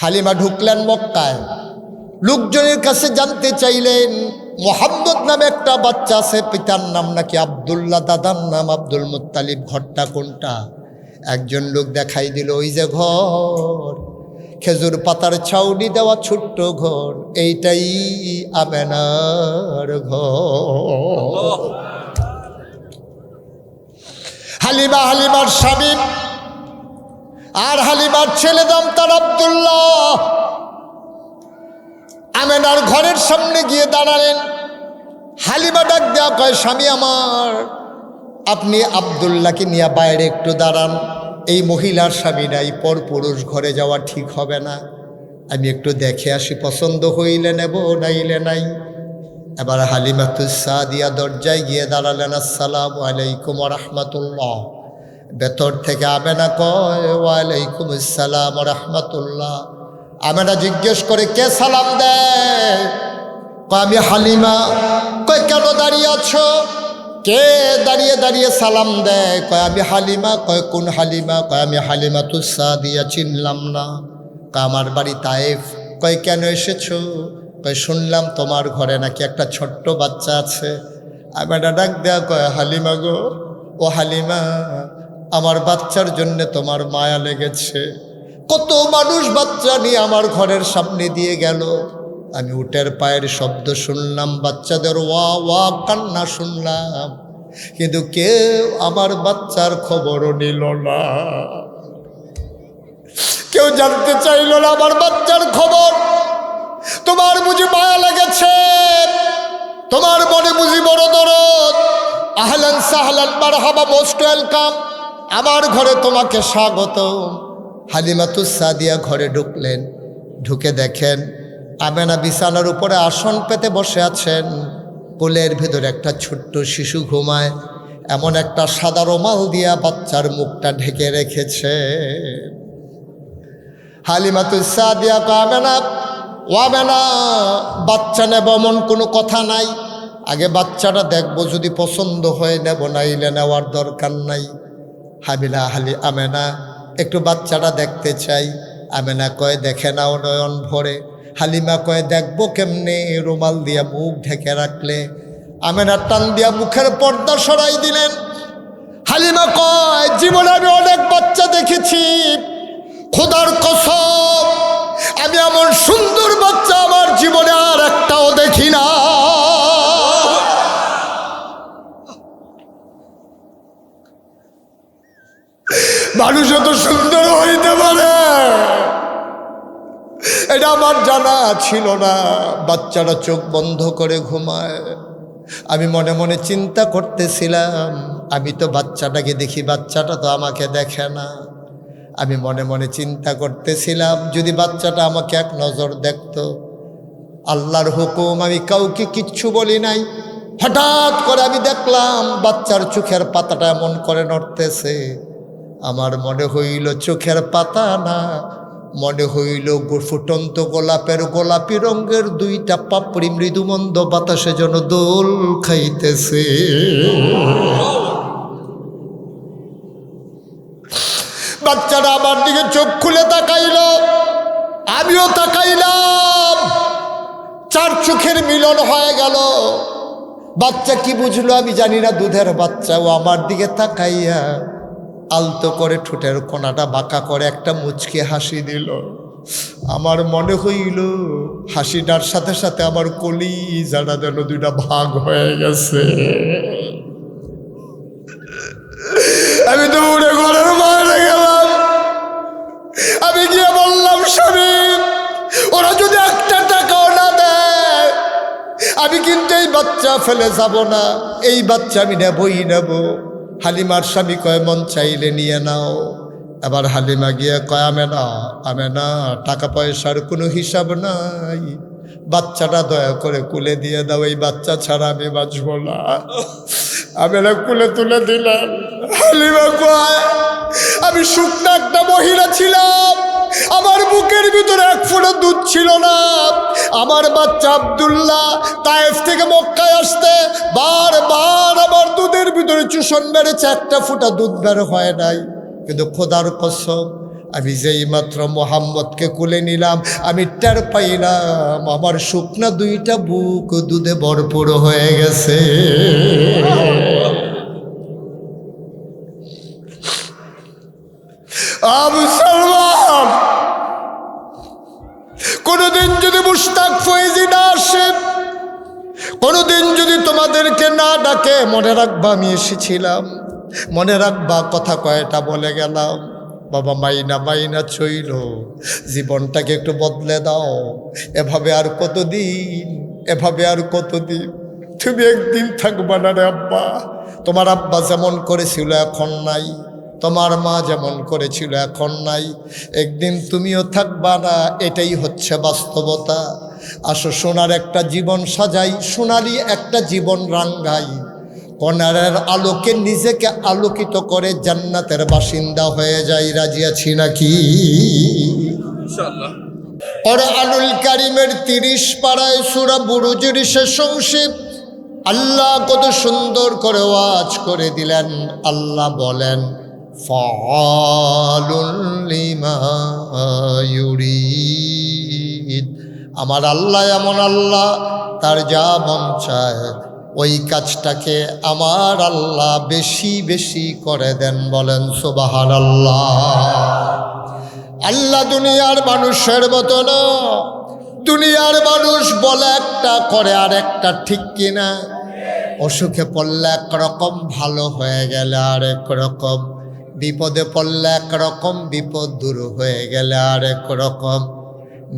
হালিমা ঢুকলেন মক্কায়। লোকজনের কাছে জানতে চাইলেন মোহাম্মদ নামে একটা বাচ্চা আছে, পিতার নাম নাকি আব্দুল্লাহ, দাদার নাম আব্দুল মুত্তালিব, ঘরটা কোনটা? একজন লোক দেখাই দিল, ওই যে ঘর, খেজুর পাতার ছাউনি দেওয়া ছোট্ট ঘর, এইটাই আমেনার ঘর। হালিমা, হালিমার স্বামী আর হালিমার ছেলে দাম তার আব্দুল্লাহ আমেনার ঘরের সামনে গিয়ে দাঁড়ালেন। হালিমা ডাক দেয়া কয়, স্বামী আমার, আপনি আব্দুল্লাহকে নিয়ে বাইরে একটু দাঁড়ান। এই মহিলার স্বামী নাই, পরপুরুষ ঘরে যাওয়া ঠিক হবে না, আমি একটু দেখে আসি, পছন্দ হইলে নেব, নাইলে নাই। এবার হালিমাতুস সাদিয়া দরজায় গিয়ে দাঁড়ালেন। আসসালামু আলাইকুম ওয়া রাহমাতুল্লাহ। ভেতর থেকে আমেনা কয়, ওয়ালাইকুম আসসালাম ওয়া রাহমাতুল্লাহ। আমেনা জিজ্ঞেস করে, কে সালাম দেয়? কয় আমি হালিমা। কয় কেন দাঁড়িয়ে আছো? কে দাঁড়িয়ে দাঁড়িয়ে সালাম দেয়? কয় আমি হালিমা। কয় কোন হালিমা? কয় আমি হালিমাতুস সাদিয়া, চিনলাম না। কয় আমার বাড়ি তায়েফ। কয় কেন এসেছো? কয় শুনলাম তোমার ঘরে নাকি একটা ছোট্ট বাচ্চা আছে। আমেনা ডাক দেয়া কয়, হালিমা গো, ও হালিমা, আমার বাচ্চার জন্য তোমার মায়া লেগেছে। কত মানুষ বাচ্চা নিয়ে আমার ঘরের সামনে দিয়ে গেল, আমি উটের পায়ের শব্দ শুনলাম, বাচ্চাদের ওয়া ওয়া কান্না শুনলাম, কিন্তু কেউ আমার বাচ্চার খবরও নিল না, কেউ জানতে চাইল না আমার বাচ্চার খবর। তোমার বুঝি মায়া লেগেছে, তোমার মনে বুঝি বড় দরদ। আহলান সাহলান মারহাবা, মোস্ট ওয়েলকাম, আমার ঘরে তোমাকে স্বাগত। হালিমাতুস সাদিয়া ঘরে ঢুকলেন। ঢুকে দেখেন আমেনা বিছানার উপরে আসন পেতে বসে আছেন, কোলের ভেতরে একটা ছোট্ট শিশু ঘুমায়, এমন একটা সাদা রুমাল দিয়া বাচ্চার মুখটা ঢেকে রেখেছে। হালিমাতুস সাদিয়া কয়, আমেনা, ও আমেনা, বাচ্চা নেব এমন কোনো কথা নাই, আগে বাচ্চাটা দেখবো, যদি পছন্দ হয় নেব, নাইলে নেওয়ার দরকার নাই। আমেনা একটু বাচ্চাটা দেখতে চাই। আমেনা কয়, দেখে নাও নয়ন ভরে। হালিমা কয়, দেখবো কেমনে, রুমাল দিয়া মুখ ঢেকে রাখলে। আমেনা টান দিয়া মুখের পর্দা সরাই দিলেন। হালিমা কয়, জীবনে আমি অনেক বাচ্চা দেখেছি, খোদার কসম আমি এমন সুন্দর বাচ্চা আমার জীবনে আর একটাও দেখি না। মানুষ এত সুন্দর হইতে পারে এটা আমার জানা ছিল না। বাচ্চারা চোখ বন্ধ করে ঘুমায়। আমি মনে মনে চিন্তা করতেছিলাম, আমি তো বাচ্চাটাকে দেখি, বাচ্চাটা তো আমাকে দেখে না। আমি মনে মনে চিন্তা করতেছিলাম, যদি বাচ্চাটা আমাকে এক নজর দেখতো। আল্লাহর হুকুম, আমি কাউকে কিচ্ছু বলি নাই। হঠাৎ করে আমি দেখলাম বাচ্চার চোখের পাতাটা এমন করে নড়তেছে। আমার মনে হইল চোখের পাতা না, মনে হইল ফুটন্ত গোলাপের গোলাপি রঙের দুইটা পাপড়ি মৃদুমন্দ বাতাসে যেন দোল খাইতেছে। বাচ্চাটা আমার দিকে চোখ খুলে তাকাইল, আমিও তাকাইলাম, চার চোখের মিলন হয়ে গেল। বাচ্চা কি বুঝলো আমি জানি না, দুধের বাচ্চা। ও আমার দিকে তাকাইয়া আলতো করে ঠোঁটের কোনাটা বাঁকা করে একটা মুচকি হাসি দিল। আমার মনে হইল হাসিটার সাথে সাথে আমার কলিজাটা যেন দুইটা ভাগ হয়ে গেছে। আমি দৌড়ে ঘরের বাইরে গেলাম। আমি গিয়ে বললাম, স্বামী, ওরা যদি একটা টাকাও না দেয় আমি কিন্তু এই বাচ্চা ফেলে যাব না, এই বাচ্চা আমি নেবই নেব। হালিমার স্বামী কয়, মন চাইলে নিয়ে নাও। এবার হালিমা গিয়ে কয়, আমেনা, আমেনা, টাকা পয়সার কোনো হিসাব নাই, বাচ্চাটা দয়া করে কুলে দিয়ে দাও, এই বাচ্চা ছাড়া আমি বাঁচব না। আমেনা কুলে তুলে দিলেন। হালিমা কয়, আমি শুকনো একটা মহিলা ছিলাম, আমার বুকের ভিতরে এক ফোঁটা দুধ ছিল না। আমার বাচ্চা আব্দুল্লাহ তায়েফ থেকে মক্কায় আসতে বারবার আমার দুধের ভিতরে চুষণ মেরেছে, একটা ফোঁটা দুধ বের হয় নাই। কিন্তু খোদার কসম আমি যেই মাত্র মোহাম্মদকে কোলে নিলাম, আমি টের পাইলাম আমার শুকনা দুইটা বুক দুধে ভরপুর হয়ে গেছে। মুসলমান, কোনদিন যদি মুশতাক ফয়েজি না আসে, কোনদিন যদি তোমাদেরকে না ডাকে, মনে রাখবা আমি এসেছিলাম, মনে রাখবা কথা কয়টা বলে গেলাম। বাবা মাইনা মাইনা চইল, জীবনটাকে একটু বদলে দাও। এভাবে আর কতদিন, এভাবে আর কতদিন? তুমি একদিন থাকবা না রে আব্বা। তোমার আব্বা যেমন করেছিল এখন নাই, তোমার মা যেমন করেছিল এখন নাই, একদিন তুমিও থাকবা না। এটাই হচ্ছে বাস্তবতা। আসো সোনার একটা জীবন সাজাই, সোনালি একটা জীবন রাঙ্গাই, কনারের আলোকে নিজেকে আলোকিত করে জান্নাতের বাসিন্দা হয়ে যাই। রাজি আছি নাকি? ইনশাআল্লাহ। কোরআনুল কারীমের 30 পারায় সূরা বুরুজের শেষ অংশে আল্লাহ কত সুন্দর করে ওয়াজ করে দিলেন। আল্লাহ বলেন, ফাআলুল লিমা ইউরিদ। আমার আল্লাহ এমন আল্লাহ, তার যা মন চায় ওই কাজটাকে আমার আল্লাহ বেশি বেশি করে দেন। বলেন সুবহানাল্লাহ। আল্লাহ দুনিয়ার মানুষের মতো না। দুনিয়ার মানুষ বলে একটা, করে আর একটা, ঠিক কিনা? অসুখে পড়লে একরকম, ভালো হয়ে গেলে আরেক রকম, বিপদে পড়লে একরকম, বিপদ দূর হয়ে গেলে আরেক রকম,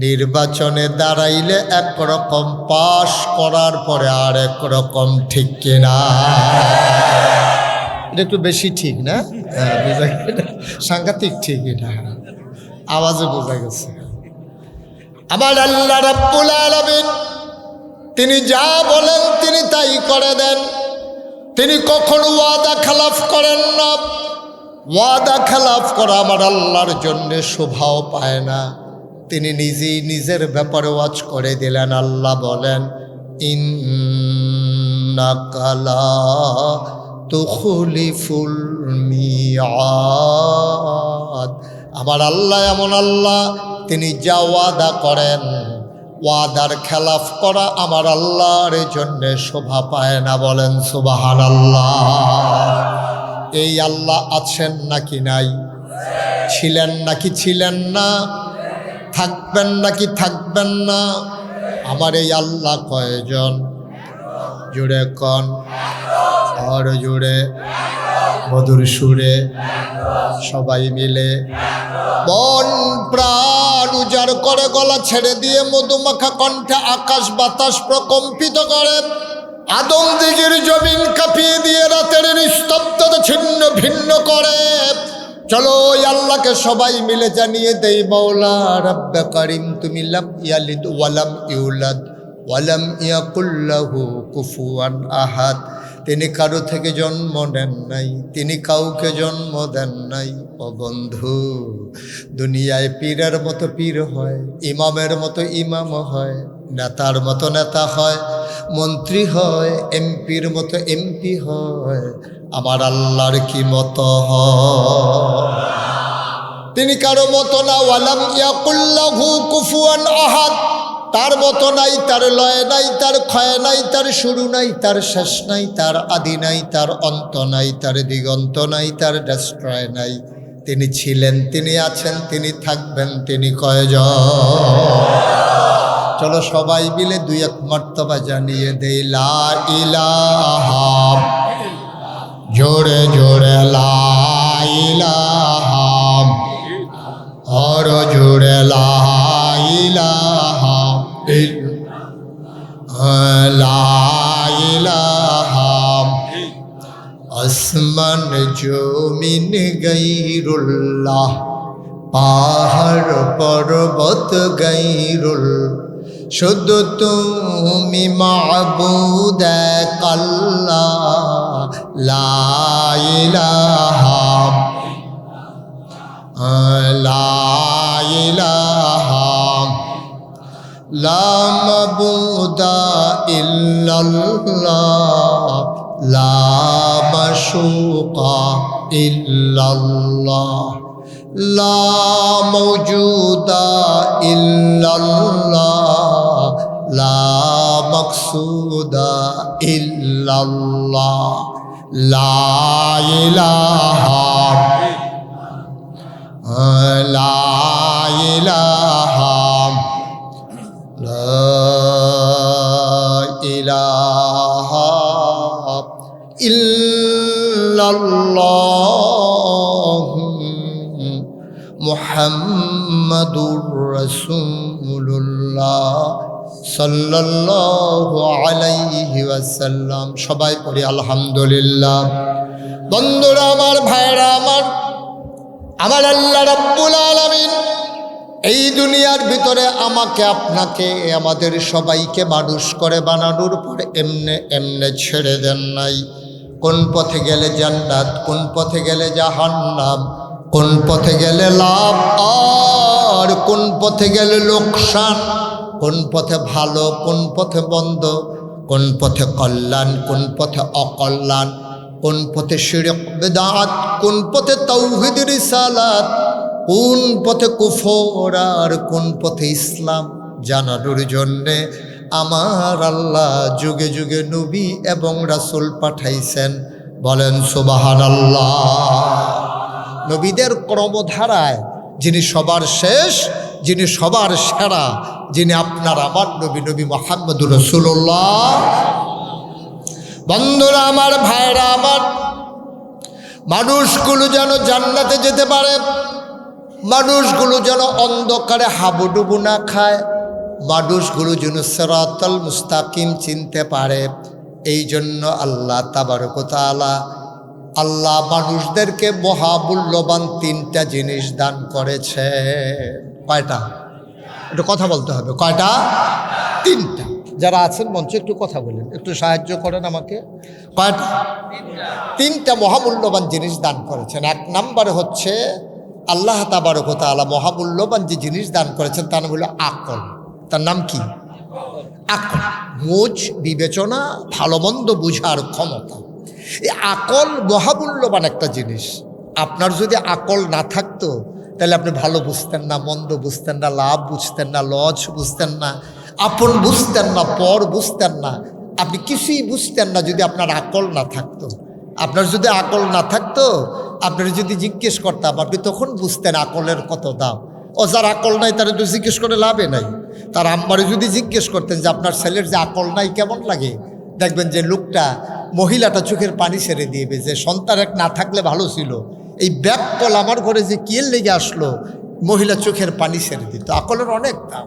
নির্বাচনে দাঁড়াইলে একরকম, পাশ করার পরে আরেক রকম, ঠিক কিনা? এটা একটু বেশি ঠিক না? হ্যাঁ, বোঝা গেল, সাংঘাতিক ঠিক। এটা আওয়াজে বোঝা গেছে। আমার আল্লাহ রাব্বুল আলামিন তিনি যা বলেন তিনি তাই করে দেন। তিনি কখনো ওয়াদা খেলাফ করেন না। ওয়াদা খেলাফ করা আমার আল্লাহর জন্য শোভাও পায় না। তিনি নিজেই নিজের ব্যাপারে ওয়াজ করে দিলেন। আল্লাহ বলেন, ইন্নাকা লা তুখলিফুল মিআদ। আমার আল্লাহ এমন আল্লাহ, তিনি যা ওয়াদা করেন, ওয়াদার খেলাফ করা আমার আল্লাহর জন্য শোভা পায় না। বলেন সুবহানাল্লাহ। এই আল্লাহ আছেন নাকি নাই? ছিলেন নাকি ছিলেন না? থাকবেন নাকি থাকবেন না? আমার এই আল্লাহ কয়জন? জুড়ে কন, আর জুড়ে, মধুর সুরে সবাই মিলে মন প্রাণ উজাড় করে গলা ছেড়ে দিয়ে মধুমাখা কণ্ঠে আকাশ বাতাস প্রকম্পিত করে, আদম দিগির জমিন কাঁপিয়ে দিয়ে রাতের নিস্তব্ধতা ছিন্ন ভিন্ন করে। চলো ওই আল্লাহকে সবাই মিলে জানিয়ে দেই, মাওলা রাব্বে কারিম, তুমি লাম ইয়ালিদ ওয়ালাম ইউলাদ ওয়ালাম ইয়াকুল লাহু কুফুয়ান আহাদ। তিনি কারো থেকে জন্ম নেন নাই, তিনি কাউকে জন্ম দেন নাই। ও বন্ধু, দুনিয়ায় পীরের মতো পীর হয়, ইমামের মতো ইমাম হয়, নেতার মতো নেতা হয়, মন্ত্রী হয়, এমপির মতো এমপি হয়। আমার আল্লাহর কি মতো হয়? তিনি কারো মতো না। ওয়ালাম ইয়াকুল লাহু কুফুয়ান আহাদ। তার মতো নাই, তার লয় নাই, তার ক্ষয় নাই, তার শুরু নাই, তার শেষ নাই, তার আদি নাই, তার অন্ত নাই, তার দিগন্ত নাই, তার ডেস্ট্রয় নাই। তিনি ছিলেন, তিনি আছেন, তিনি থাকবেন, তিনি কয়জন? চলো সবাই মিলে দুই এক মর্তবা জানিয়ে দেই, লা ইলাহা, জোরে জোরে লা ইলাহা, আর জোরে লা ইলাহা, লা ইলাহা। আসমান জমিন গায়রুল্লাহ, পাহাড় পর্বত গায়রুল, শুধু তুমি মাবুদ এক আল্লাহ। লা ইলাহা, লা ইলাহা, লা মাবুদা ইল্লাল্লাহ, লা মাশুকা ইল্লাল্লাহ। লা মওজুদা ইল্লাল্লাহ, লা মাকসুদা ইল্লাল্লাহ, লা ইলাহা লা ইলাহা লা ইলাহা ইল্লাল্লাহ মুহাম্মাদুর রাসূলুল্লাহ সাল্লাল্লাহু আলাইহি ওয়াসাল্লাম। সবাই পড়ি আলহামদুলিল্লাহ। বন্ধুরা আমার, ভাইরা আমার, আমার আল্লাহ রাব্বুল আলামিন এই দুনিয়ার ভিতরে আমাকে, আপনাকে, আমাদের সবাইকে মানুষ করে বানানোর পর এমনে এমনে ছেড়ে দেন নাই। কোন পথে গেলে জান্নাত, কোন পথে গেলে জাহান্নাম, কোন পথে গেলে লাভ আর কোন পথে গেলে লোকসান, কোন পথে ভালো, কোন পথে বন্ধ, কোন পথে কল্যাণ, কোন পথে অকল্যাণ, কোন পথে শিরক বিদআত, কোন পথে তাওহীদ রিসালাত, কোন পথে কুফর আর কোন পথে ইসলাম জানানোর জন্যে আমার আল্লাহ যুগে যুগে নবী এবং রাসূল পাঠাইছেন। বলেন সুবহানাল্লাহ। নবীদের ক্রমধারায় যিনি সবার শেষ, যিনি সবার সেরা, যিনি আপনার আমার নবী, নবী মুহাম্মদুর রাসূলুল্লাহ। বন্ধুরা আমার, ভাইরা আমার, মানুষগুলো যেন জান্নাতে যেতে পারে, মানুষগুলো যেন অন্ধকারে হাবুডুবু না খায়, মানুষগুলো যেন সিরাতাল মুস্তাকিম চিনতে পারে, এই জন্য আল্লাহ তাবারক ওয়া তাআলা আল্লাহ মানুষদেরকে মহামূল্যবান তিনটা জিনিস দান করেছে। কয়টা? একটু কথা বলতে হবে। কয়টা? তিনটা। যারা আছেন মঞ্চে একটু কথা বলেন, একটু সাহায্য করেন আমাকে। কয়টা? তিনটা মহামূল্যবান জিনিস দান করেছেন। এক নম্বরে হচ্ছে আল্লাহ তাবারক ওয়া তাআলা মহামূল্যবান যে জিনিস দান করেছেন তার নাম হলো আকল। তার নাম কি? আকল। বুঝ, বিবেচনা, ভালো মন্দ বুঝার ক্ষমতা। এই আকল মহামূল্যবান একটা জিনিস। আপনার যদি আকল না থাকতো তাহলে আপনি ভালো বুঝতেন না, মন্দ বুঝতেন না, লাভ বুঝতেন না, লজ বুঝতেন না, আপন বুঝতেন না, পর বুঝতেন না, আপনি কিছুই বুঝতেন না যদি আপনার আকল না থাকতো। আপনার যদি আকল না থাকতো, আপনার যদি জিজ্ঞেস করতাম, আপনি তখন বুঝতেন আকলের কত দাম। ও যার আকল নাই তারা তো জিজ্ঞেস করে লাভে নাই। তার আম্মারে যদি জিজ্ঞেস করতেন যে আপনার ছেলের যে আকল নাই কেমন লাগে, দেখবেন যে লোকটা, মহিলাটা চোখের পানি ছেড়ে দিয়েবে যে সন্তান এক না থাকলে ভালো ছিল, এই ব্যাককল আমার ঘরে যে কিয়ের লেগে আসলো, মহিলা চোখের পানি ছেড়ে দিত। আকলের অনেক দাম।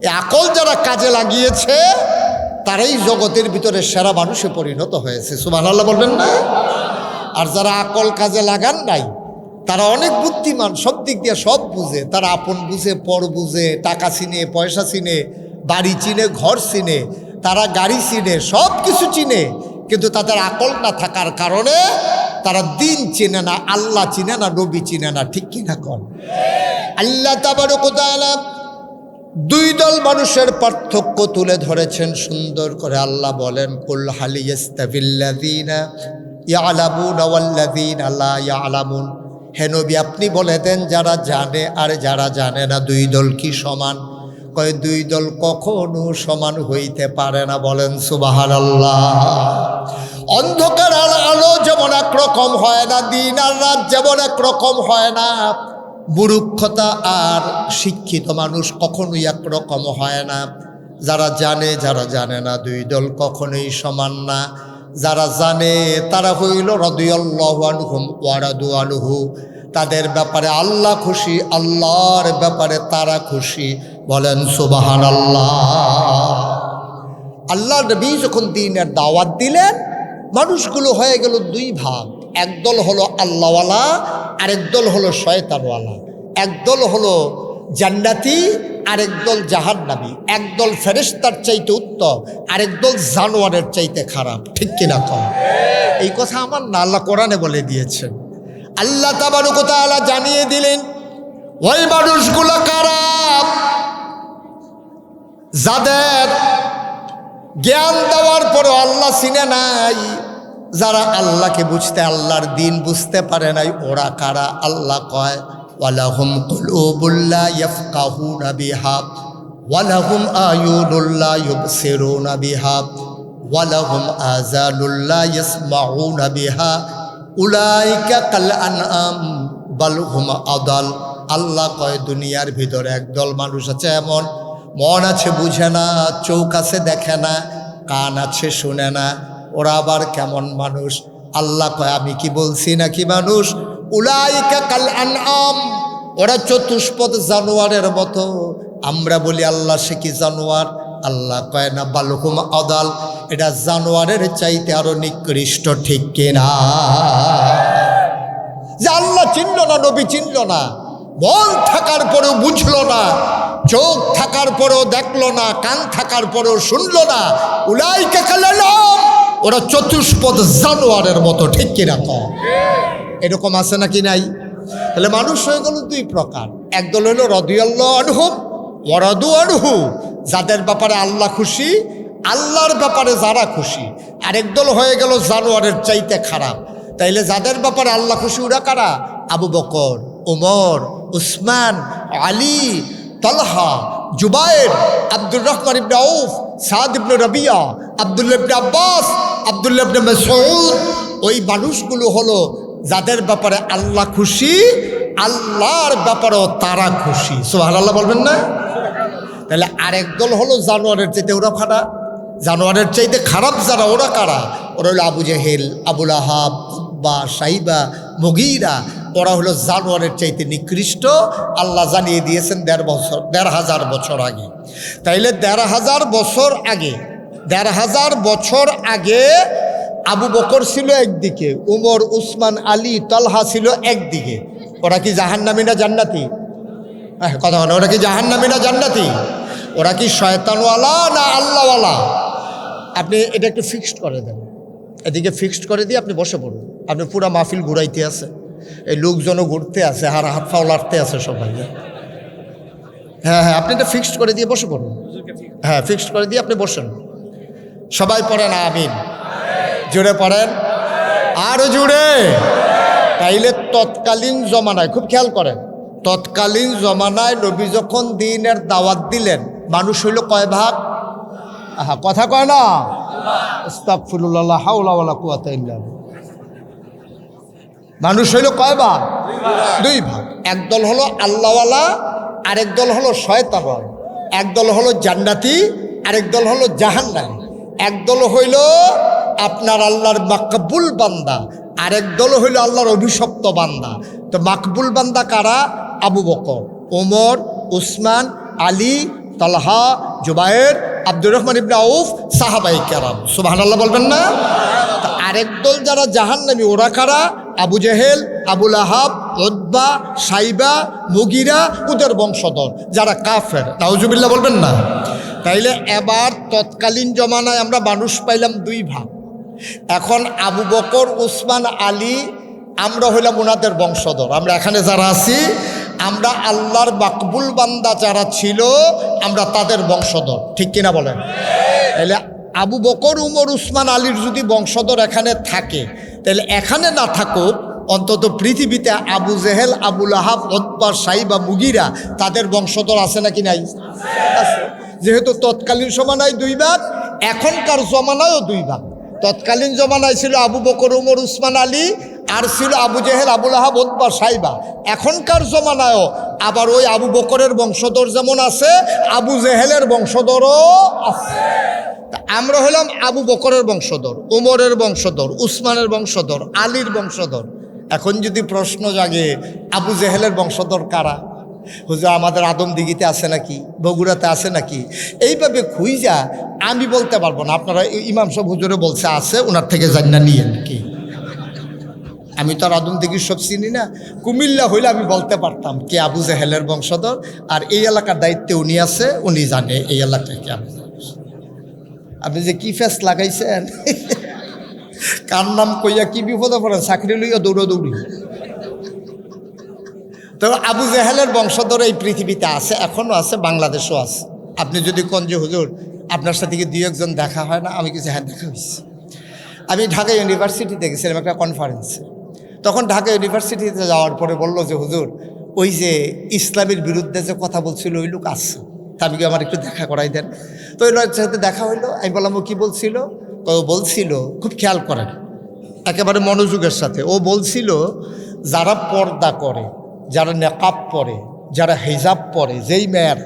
এই আকল যারা কাজে লাগিয়েছে তারাই জগতের ভিতরে সেরা মানুষে পরিণত হয়েছে। সুবহানাল্লাহ বলবেন না? আর যারা আকল কাজে লাগান নাই তারা অনেক বুদ্ধিমান, সব দিক দিয়ে সব বুঝে। তারা আপন বুঝে, পর বুঝে, টাকা চিনে, পয়সা চিনে, বাড়ি চিনে, ঘর চিনে, তারা গাড়ি চিনে, সব কিছু চিনে, কিন্তু তাদের আকল না থাকার কারণে তারা দিন চিনে না, আল্লাহ চিনে না, নবী চিনে না। ঠিক কিনা কন? আল্লাহ তাবারক ওয়া তাআলা দুই দল মানুষের পার্থক্য তুলে ধরেছেন সুন্দর করে। আল্লাহ বলেন, কুল হাল ইয়াস্তাবিল্লাযীনা ইয়ালামুনা ওয়াল্লাযীনা লা ইয়ালামুন। হে নবী, আপনি বলে দেন যারা জানে আর যারা জানে না দুই দল কি সমান? কয় দুই দল কখনো সমান হইতে পারে না। বলেন সুবহানাল্লাহ। অন্ধকার আর আলো যেমন একরকম হয় না, দিন আর রাত যেমন একরকম হয় না, মূর্খতা আর শিক্ষিত মানুষ কখনোই একরকম হয় না। যারা জানে, যারা জানে না, দুই দল কখনোই সমান না। যারা জানে তারা হইল রাদিয়াল্লাহু আনহুম ওয়া রাদু আনহু। তাদের ব্যাপারে আল্লাহ খুশি, আল্লাহর ব্যাপারে তারা খুশি। বলেন সুবহানাল্লাহ। আল্লাহ নবী যখন দ্বীনের দাওয়াত দিলেন, মানুষগুলো হয়ে গেল দুই ভাগ। একদল হলো আল্লাহওয়ালা, আরেক দল হলো শয়তানওয়ালা। একদল হলো জান্নাতি, আরেক দল জাহান্নামী। একদল ফেরেশতার চাইতে উত্তম, আরেক দল জানোয়ারের চাইতে খারাপ। ঠিক কিনা কম? এই কথা আমার না, আল্লাহ কোরআনে বলে দিয়েছেন। আল্লাহ তাবারক ওয়া তাআলা জানিয়ে দিলেন ওই মানুষগুলো কারা? যাদের জ্ঞান দেওয়ার পরও আল্লাহ চিনে নাই, যারা আল্লাহকে বুঝতে, আল্লাহর দিন বুঝতে পারে নাই, ওরা কারা? আল্লাহ কয় ওয়ালাহুম কুলুবুল লা ইয়াফকাহুনা বিহা ওয়ালাহুম আয়ুনুল লা ইউবসিরুনা বিহা ওয়ালাহুম আযানুল লা ইয়াসমাউনা বিহা উলাইকা কাল আনআম বাল হুম আদাল। আল্লাহ কয় দুনিয়ার ভিতরে একদল মানুষ আছে এমন, মন আছে বুঝে না, চোখ আছে দেখে না, কান আছে শুনে না, ওরা আবার কেমন মানুষ? আল্লাহ কয় আমি কি বলছি নাকি মানুষ? উলাইকা কাল আনআম, ওরা চতুষ্পদ জানোয়ারের মতো। আমরা বলি আল্লাহ সে কি জানোয়ার? আল্লাহ কয় না, বালহুম আদাল, এটা জানোয়ারের চাইতে আরো নিকৃষ্ট। ঠিক কিনা? যে আল্লাহ চিনল না, নবী চিনল না, মন থাকার পরেও বুঝলো না, চোখ থাকার পরেও দেখলো না, কান থাকার পরেও শুনলো না, উলাইকা কাল আনআম, ওরা চতুষ্পদ জানোয়ারের মতো। ঠিক কিনা? এরকম আছে নাকি নাই? তাহলে মানুষ হয়ে গেল দুই প্রকার। একদল হইল রাদিয়াল্লাহু আনহুম ওয়া রাদু আনহু, যাদের ব্যাপারে আল্লাহ খুশি, আল্লাহর ব্যাপারে যারা খুশি। আরেক দল হয়ে গেল জানোয়ারের চাইতে খারাপ। তাইলে যাদের ব্যাপারে আল্লাহ খুশি ওরা কারা? আবু বকর, ওমর, উসমান, আলী, তালহা, জুবায়ের, আব্দুর রহমান ইবনে আউফ, সাদ ইবনে রাবিয়া, আব্দুল্লাহ ইবনে আব্বাস, আব্দুল্লাহ ইবনে মাসউদ। ওই মানুষগুলো হলো যাদের ব্যাপারে আল্লাহ খুশি, আল্লাহর ব্যাপারেও তারা খুশি। সুবহানাল্লাহ বলবেন না? তাহলে আরেক দল হলো জানোয়ারের চাইতে ওরা খারাপ। জানোয়ারের চাইতে খারাপ যারা, ওরা কারা? ওরা হলো আবু জেহেল, আবুল আহাব, উতবা, সাইবা, মুগীরা। ওরা হলো জানোয়ারের চাইতে নিকৃষ্ট। আল্লাহ জানিয়ে দিয়েছেন ১,৫০০ বছর আগে। তাইলে ১,৫০০ বছর আগে, ১,৫০০ বছর আগে আবু বকর ছিল একদিকে, উমর, উসমান, আলী, তালহা ছিল একদিকে। ওরা কি জাহান্নামী না জান্নাতি? কথা বলে, ওরা কি জাহান্নামী না জান্নাতি? ওরা কি শয়তানওয়ালা না আল্লাহওয়ালা? আপনি এটা একটু ফিক্সড করে দেন, এদিকে ফিক্সড করে দিয়ে আপনি বসে পড়ুন। আপনি পুরা মাহফিল ঘুরাইতে আছে, এই লোকজনও ঘুরতে আছে, আর হাত পাও লাড়তে আছে সবাই। হ্যাঁ হ্যাঁ, আপনি এটা ফিক্সড করে দিয়ে বসে পড়ুন। হ্যাঁ, ফিক্সড করে দিয়ে আপনি বসেন। সবাই পড়েন আমিন, জুড়ে পড়েন, আরো জুড়ে। তাইলে তৎকালীন জমানায়, খুব খেয়াল করেন, তৎকালীন জমানায় নবী যখন দ্বীনের দাওয়াত দিলেন, মানুষ হইল কয় ভাগ? কথা কয় না? আস্তাগফিরুল্লাহ, লা হাওলা ওয়ালা কুওয়াতা ইল্লা বিল্লাহ। মানুষ হইল কয় ভাগ? দুই ভাগ। একদল হলো আল্লাহওয়ালা, আরেক দল হলো শয়তানওয়ালা। একদল হলো জান্নাতি, আরেক দল হলো জাহান্নামী। একদল হইল আপনার আল্লাহর মাকবুল বান্দা, আরেক দল হইল আল্লাহর অভিশপ্ত বান্দা। তো মাকবুল বান্দা কারা? আবু বকর, ওমর, উসমান, আলী, তালহা, জুবায়ের, আব্দুর রহমান ইবনে আউফ, সাহাবায়ে কেরাম। সুবহানাল্লাহ বলবেন না? আরেক দল যারা জাহান্নামী, ওরা কারা? আবু জেহেল, আবুল আহাব, উতবা, সাইবা, মুগীরা, ওদের বংশধর যারা কাফের। নাউজুবিল্লাহ বলবেন না? তাইলে এবার তৎকালীন জমানায় আমরা মানুষ পাইলাম দুই ভাগ। এখন আবু বকর, উসমান, আলী, আমরা হইলাম ওনাদের বংশধর। আমরা এখানে যারা আছি, আমরা আল্লাহর মাকবুল বান্দা যারা ছিল, আমরা তাদের বংশধর। ঠিক কিনা বলেন? তাহলে আবু বকর, উমর, উসমান, আলীর যদি বংশধর এখানে থাকে, তাহলে এখানে না থাকুক, অন্তত পৃথিবীতে আবু জেহেল, আবুল আহাব, উতবা, সাইবা, মুগীরা, তাদের বংশধর আছে নাকি নাই? আছে। যেহেতু তৎকালীন জমানায় দুই ভাগ, এখনকার জমানায়ও দুই ভাগ। তৎকালীন জমানায় ছিল আবু বকর, উমর, উসমান, আলী, আর ছিল আবু জেহেল, আবুল আহাব, উতবা, সাইবা। এখনকার জমানায়ও আবার ওই আবু বকরের বংশধর যেমন আছে, আবু জেহেলের বংশধরও আছে। আমরা হলাম আবু বকরের বংশধর, উমরের বংশধর, উসমানের বংশধর, আলীর বংশধর। এখন যদি প্রশ্ন জাগে, আবু জেহেলের বংশধর কারা? হুজুর আমাদের আদমদিঘিতে আছে নাকি, বগুড়াতে আছে নাকি? এইভাবে খুঁজা আমি বলতে পারবো না। আপনারা ইমাম সাহেব হুজুরে বলছে আছে, ওনার থেকে জান্না নিয়েন কি? আমি তো আর আদমদিঘির সব চিনি না। কুমিল্লা হইলে আমি বলতে পারতাম কে আবু জেহেলের বংশধর, আর এই এলাকার দায়িত্বে উনি আছে, উনি জানে এই এলাকায় কে আবু জেহেল। আপনি যে কি ফেস লাগাইছেন, কার নাম কইয়া কি বিপদে পড়েন, চাকরি লইয়া দৌড়াদৌড়ি। তো আবু জেহেলের বংশধর এই পৃথিবীতে আছে, এখনও আছে, বাংলাদেশও আছে। আপনি যদি কোন যে হুজুর আপনার সাথে কি দুই একজন দেখা হয় না? আমি কিছু হ্যাঁ দেখা হয়েছে। আমি ঢাকা ইউনিভার্সিটিতে গেছিলাম একটা কনফারেন্সে। তখন ঢাকা ইউনিভার্সিটিতে যাওয়ার পরে বলল যে হুজুর ওই যে ইসলামের বিরুদ্ধে যে কথা বলছিল ওই লোক আসছে, তা আমি কি আমার একটু দেখা করাই দেন। তো ওই লোকের সাথে দেখা হইলো। আমি বললাম ও কী বলছিল? ও বলছিল, খুব খেয়াল করেন একেবারে মনোযোগের সাথে, ও বলছিল যারা পর্দা করে, যারা নেকাব পরে, যারা হিজাব পরে, যেই মেয়ের,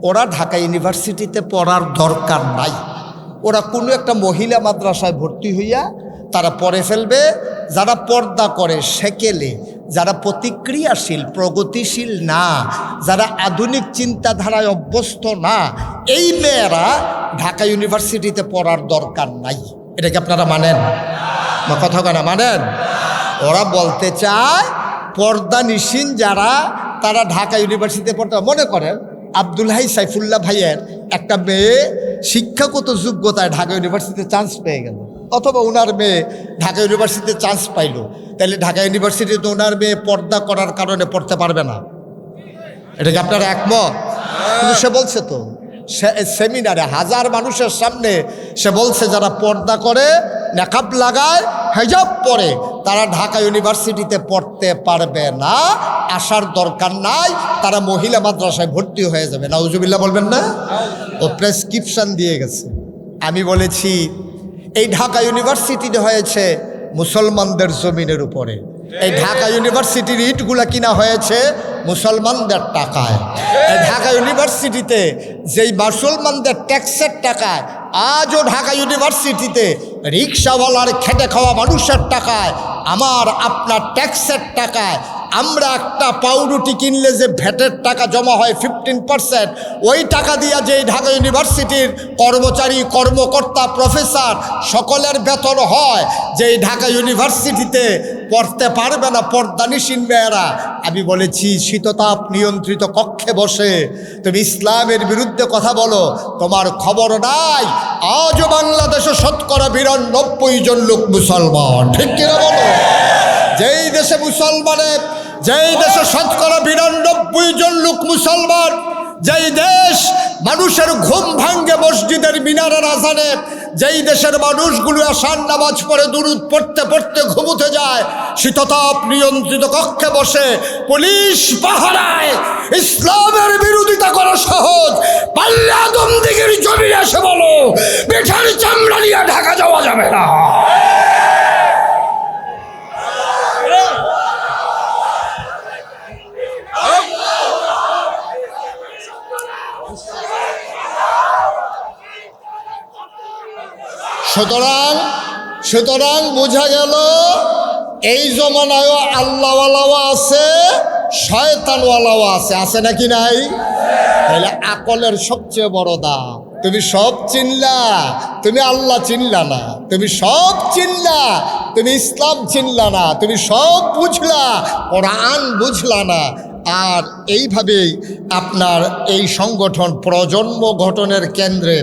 ওরা ঢাকা ইউনিভার্সিটিতে পড়ার দরকার নাই। ওরা কোনো একটা মহিলা মাদ্রাসায় ভর্তি হইয়া তারা পড়ে ফেলবে। যারা পর্দা করে সেকেলে, যারা প্রতিক্রিয়াশীল, প্রগতিশীল না, যারা আধুনিক চিন্তাধারায় অভ্যস্ত না, এই মেয়েরা ঢাকা ইউনিভার্সিটিতে পড়ার দরকার নাই। এটা কি আপনারা মানেন? বা কথা কেনা মানেন? ওরা বলতে চায় পর্দা নিশিন যারা, তারা ঢাকা ইউনিভার্সিটিতে পড়তে। মনে করেন আব্দুল হাই সাইফুল্লাহ ভাইয়ের একটা মেয়ে শিক্ষাগত যোগ্যতায় ঢাকা ইউনিভার্সিটিতে চান্স পেয়ে গেল, অথবা ওনার মেয়ে ঢাকা ইউনিভার্সিটিতে চান্স পাইল, তাহলে ঢাকা ইউনিভার্সিটিতে ওনার মেয়ে পর্দা করার কারণে পড়তে পারবে না। এটা কি আপনারা একমত? কিন্তু সে বলছে তো সেমিনারে হাজার মানুষের সামনে সে বলছে যারা পর্দা করে, নেকাব লাগায়, হিজাব পরে, তারা ঢাকা ইউনিভার্সিটিতে পড়তে পারবে না, আসার দরকার নাই, তারা মহিলা মাদ্রাসায় ভর্তি হয়ে যাবে। নাউজুবিল্লাহ বলবেন না? ও প্রেসক্রিপশন দিয়ে গেছে। আমি বলেছি এই ঢাকা ইউনিভার্সিটিতে হয়েছে মুসলমানদের জমিনের উপরে। এই ঢাকা ইউনিভার্সিটির ইটগুলা কিনা হয়েছে মুসলমানদের টাকায়। এই ঢাকা ইউনিভার্সিটিতে যেই মুসলমানদের ট্যাক্সের টাকায়, আজও ঢাকা ইউনিভার্সিটিতে রিক্সাওয়ালার খেটে খাওয়া মানুষের টাকায়, আমার আপনার ট্যাক্সের টাকায়, আমরা একটা পাউরুটি কিনলে যে ভ্যাটের টাকা জমা হয় 15%, ওই টাকা দিয়া যে ঢাকা ইউনিভার্সিটির কর্মচারী, কর্মকর্তা, প্রফেসর সকলের বেতন হয়, যে ঢাকা ইউনিভার্সিটিতে পড়তে পারবে না পর্দানিসীন মেয়েরা। আমি বলেছি শীততাপ নিয়ন্ত্রিত কক্ষে বসে তুমি ইসলামের বিরুদ্ধে কথা বলো, তোমার খবর নাই আজও বাংলাদেশে 92% জন লোক মুসলমান। ঠিক কিনা বলো? যেই দেশে মুসলমানের, যেই দেশে 92% জন লোক মুসলমান, যেই দেশ মানুষের ঘুম ভাঙ্গে মসজিদের মিনারের আজানে, যেই দেশের মানুষগুলো আসার নামাজ পড়ে দুরুদ পড়তে পড়তে ঘুমুতে যায়, শীততাপ নিয়ন্ত্রিত কক্ষে বসে পুলিশ পাহারায়, ইসলামের বিরোধিতা করা সহজ। পাল্লে আদমদিগির জমি এসে বলো পিঠার চামড়া নিয়ে ঢাকা যাওয়া যাবে না। সুতরাং বোঝা গেল এই জমানায়ও আল্লাহওয়ালাও আছে, শয়তানওয়ালাও আছে। আছে নাকি নাই? তাহলে আকলের সবচেয়ে বড় দাম। তুমি সব চিনলা, তুমি আল্লাহ চিনলা না। তুমি সব চিনলা, তুমি ইসলাম চিনলা না। তুমি সব বুঝলা, কোরআন বুঝলা না। আর এইভাবেই আপনার এই সংগঠন প্রজন্ম গঠনের কেন্দ্রে,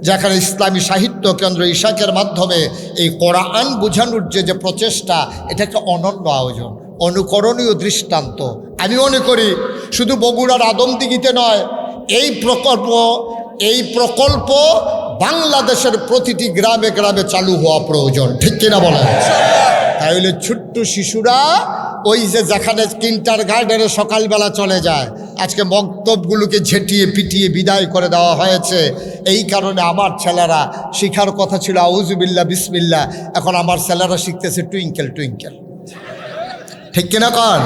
যেখানে ইসলামী সাহিত্য কেন্দ্র ইশাকের মাধ্যমে এই কোরআন বোঝানোর যে প্রচেষ্টা, এটা একটা অনন্য আয়োজন, অনুকরণীয় দৃষ্টান্ত। আমি মনে করি শুধু বগুড়ার আদমদিঘিতে নয়, এই প্রকল্প বাংলাদেশের প্রতিটি গ্রামে গ্রামে চালু হওয়া প্রয়োজন। ঠিক কিনা বলেন? তাহলে ছোট্ট শিশুরা ওই যে যেখানে কিন্টার গার্ডেনে সকালবেলা চলে যায়, আজকে মক্তবগুলোকে ঝেঁটিয়ে পিটিয়ে বিদায় করে দেওয়া হয়েছে। এই কারণে আমার ছেলেরা শিখার কথা ছিল আউযুবিল্লাহ বিসমিল্লাহ, এখন আমার ছেলেরা শিখতেছে টুইঙ্কেল টুইঙ্কেল। ঠিক কিনা কন?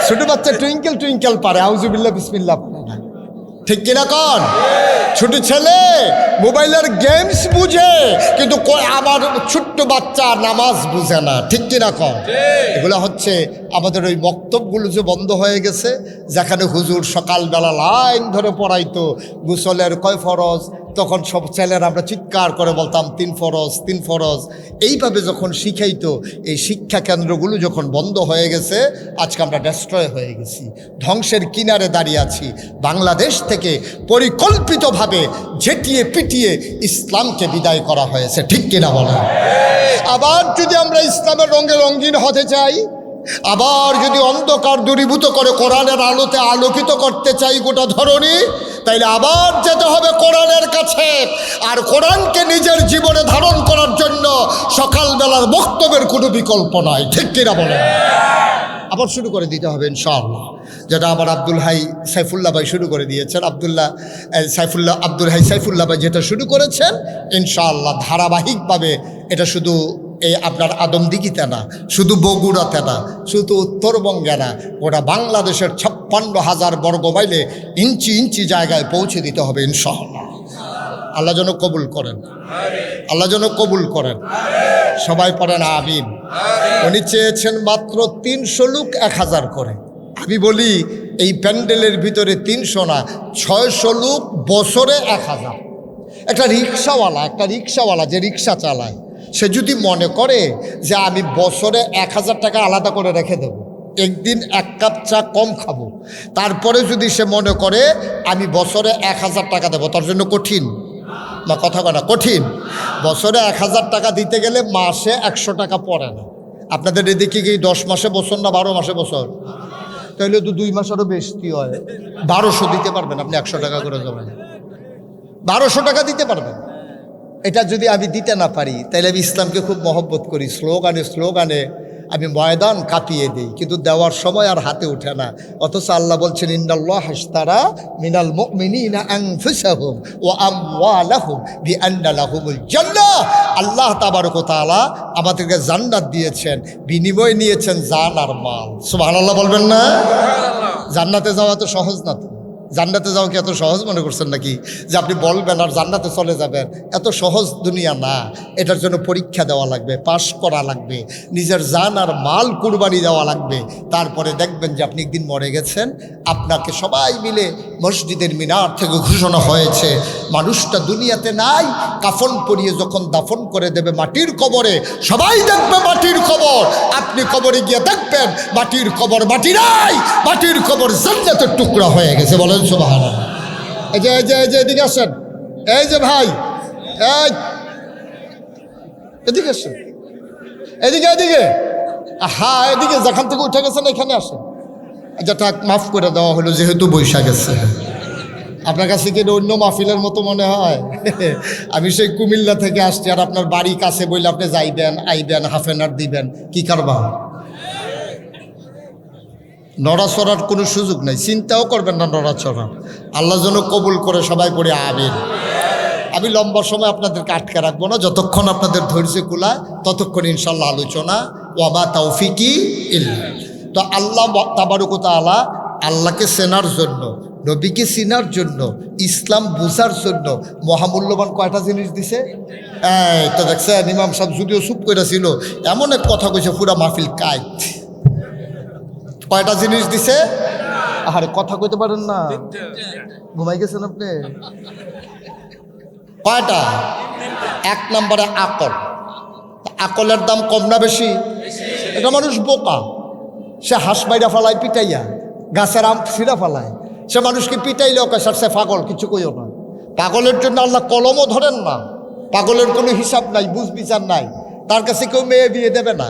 ছোট বাচ্চা টুইঙ্কেল টুইঙ্কেল পারে, আউযুবিল্লাহ বিসমিল্লাহ পারে না। ঠিক কিনা কন? ছোট ছেলে মোবাইলের গেমস বুঝে, কিন্তু আমার ছোট্ট বাচ্চা নামাজ বুঝে না। ঠিক কিনা কন? এগুলো হচ্ছে আমাদের ওই বক্তব্যগুলো যে বন্ধ হয়ে গেছে, যেখানে হুজুর সকালবেলা লাইন ধরে পড়াইতো গোসলের কয় ফরজ, তখন সব ছেলেরা আমরা চিৎকার করে বলতাম 3 ফরজ 3 ফরজ। এইভাবে যখন শিখাইতো, এই শিক্ষা কেন্দ্রগুলো যখন বন্ধ হয়ে গেছে, আজকে আমরা ডেস্ট্রয় হয়ে গেছি, ধ্বংসের কিনারে দাঁড়িয়ে আছি। বাংলাদেশ থেকে পরিকল্পিতভাবে ঝেঁটিয়ে পিটিয়ে ইসলামকে বিদায় করা হয়েছে। ঠিক কিনা বলেন? আবার যদি আমরা ইসলামের রঙে রঙিন হতে চাই, আবার যদি অন্ধকার দূরীভূত করে কোরআনের আলোতে আলোকিত করতে চাই গোটা ধরনী, তাইলে আবার যেতে হবে কোরআনের কাছে। আর কোরআনকে নিজের জীবনে ধারণ করার জন্য সকালবেলার বক্তব্যের কোনো বিকল্প নাই। ঠিক কিনা বলেন? আবার শুরু করে দিতে হবে ইনশাআল্লাহ। যেটা আমার আব্দুল হাই সাইফুল্লাহ ভাই শুরু করে দিয়েছেন। আব্দুল হাই সাইফুল্লাহ ভাই যেটা শুরু করেছেন, ইনশাআল্লাহ ধারাবাহিকভাবে এটা শুধু এই আপনার আদমদিঘিতে না, শুধু বগুড়াতে না, শুধু উত্তরবঙ্গে না, ওটা বাংলাদেশের 56,000 বর্গ মাইলে ইঞ্চি ইঞ্চি জায়গায় পৌঁছে দিতে হবে ইনশাআল্লাহ। আল্লাহ যেন কবুল করেন, আল্লাহ যেন কবুল করেন। সবাই পড়েন আমিন। উনি চেয়েছেন মাত্র 300 লোক 1000 করে। আমি বলি এই প্যান্ডেলের ভিতরে 300 না, 600 লোক বছরে 1000। একটা রিক্সাওয়ালা যে রিক্সা চালায়, সে যদি মনে করে যে আমি বছরে 1000 টাকা আলাদা করে রেখে দেব, একদিন 1 কাপ চা কম খাবো, তারপরে যদি সে মনে করে আমি বছরে 1000 টাকা দেবো, তার জন্য কঠিন না, কথা কয় না, কঠিন। বছরে 1000 টাকা দিতে গেলে মাসে 100 টাকা পড়ে না। আপনাদের এদিকে কি 10 মাসে বছর না 12 মাসে বছর? তাহলে তো 2 মাস আরও বেশি হয়। 1200 দিতে পারবেন আপনি, 100 টাকা করে জমা 1200 টাকা দিতে পারবেন। এটা যদি আমি দিতে না পারি, তাহলে আমি ইসলামকে খুব মহব্বত করি, স্লোগানে আমি ময়দান কাঁপিয়ে দিই, কিন্তু দেওয়ার সময় আর হাতে ওঠে না। অথচ আল্লাহ বলছেন ইন্নাল্লাহ ইশতারা মিনাল মুমিনিনা আনফুসাহুম ওয়া আমওয়ালাহুম বিআন্না লাহুমুল জান্নাহ। আল্লাহ তাবারক ওয়া তাআলা আমাদেরকে জান্নাত দিয়েছেন, বিনিময় নিয়েছেন জান আর মাল। সুবহানাল্লাহ বলবেন না? জান্নাতে যাওয়া তো সহজ না। তো জান্নাতে যাওয়া কি এত সহজ মনে করছেন নাকি যে আপনি বলবেন আর জান্নাতে চলে যাবেন? এত সহজ দুনিয়া না। এটার জন্য পরীক্ষা দেওয়া লাগবে, পাশ করা লাগবে, নিজের জান আর মাল কুরবানি দেওয়া লাগবে। তারপরে দেখবেন যে আপনি একদিন মরে গেছেন, আপনাকে সবাই মিলে মসজিদের মিনার থেকে ঘোষণা হয়েছে মানুষটা দুনিয়াতে নাই। কাফন পরিয়ে যখন দাফন করে দেবে মাটির কবরে, সবাই দেখবে মাটির কবর। আপনি কবরে গিয়ে দেখবেন মাটির কবর মাটি নাই, মাটির কবর জান্নাতের টুকরা হয়ে গেছে। বলেন সুবহানাল্লাহ। এই যে এদিকে আসেন, এই যে ভাই, এই এদিকে আসেন, এদিকে হ্যাঁ, এদিকে যেখান থেকে উঠে গেছেন এখানে আসেন। যেটা মাফ করে দেওয়া হলো যেহেতু বৈশাখ গেছে। আপনার কাছে কি অন্য মাহফিলের মতো মনে হয়? আমি সেই কুমিল্লা থেকে আসছি, আর আপনার বাড়ি কাছে বললে আপনি যাইবেন আইবেন, হাফ এন আওয়ার দিবেন, কি কারবার? নড়াচড়ার কোনো সুযোগ নাই, চিন্তাও করবেন না নড়াচড়া। আল্লাহ যেন কবুল করে। সবাই পড়ে আমিন। আমি লম্বা সময় আপনাদেরকে আটকে রাখবো না, যতক্ষণ আপনাদের ধৈর্য কুলায় ততক্ষণ ইনশাল্লাহ আলোচনা। ওয়ামা তাওফিকি ইল্লা। তো আল্লাহ তাবারক ওয়া তাআলা আল্লাহকে চেনার জন্য, নবীকে চিনার জন্য, ইসলাম বুঝার জন্য মহামূল্যবান কয়টা জিনিস দিছে? এই তো দেখছেন, ইমাম সাহেব যদিও চুপ করে ছিল, এমন এক কথা কইছে পুরা মাহফিল কাইত। কয়টা জিনিস দিছে? আরে কথা কইতে পারেন না, ঘুমাই গেছেন আপনি? কয়টা? 1 নম্বরে আকল। আকলের দাম কম না বেশি? এটা মানুষ বোকা, সে হাঁস মাইরা ফালায় পিটাইয়া, গাছের আম ছিঁড়া ফালায়, সে মানুষকে পিটাইলেও কাছে সে পাগল, কিছু কইও না। পাগলের জন্য আল্লাহ কলমও ধরেন না। পাগলের কোনো হিসাব নাই, বুঝ বিচার নাই, তার কাছে কেউ মেয়ে বিয়ে দেবে না,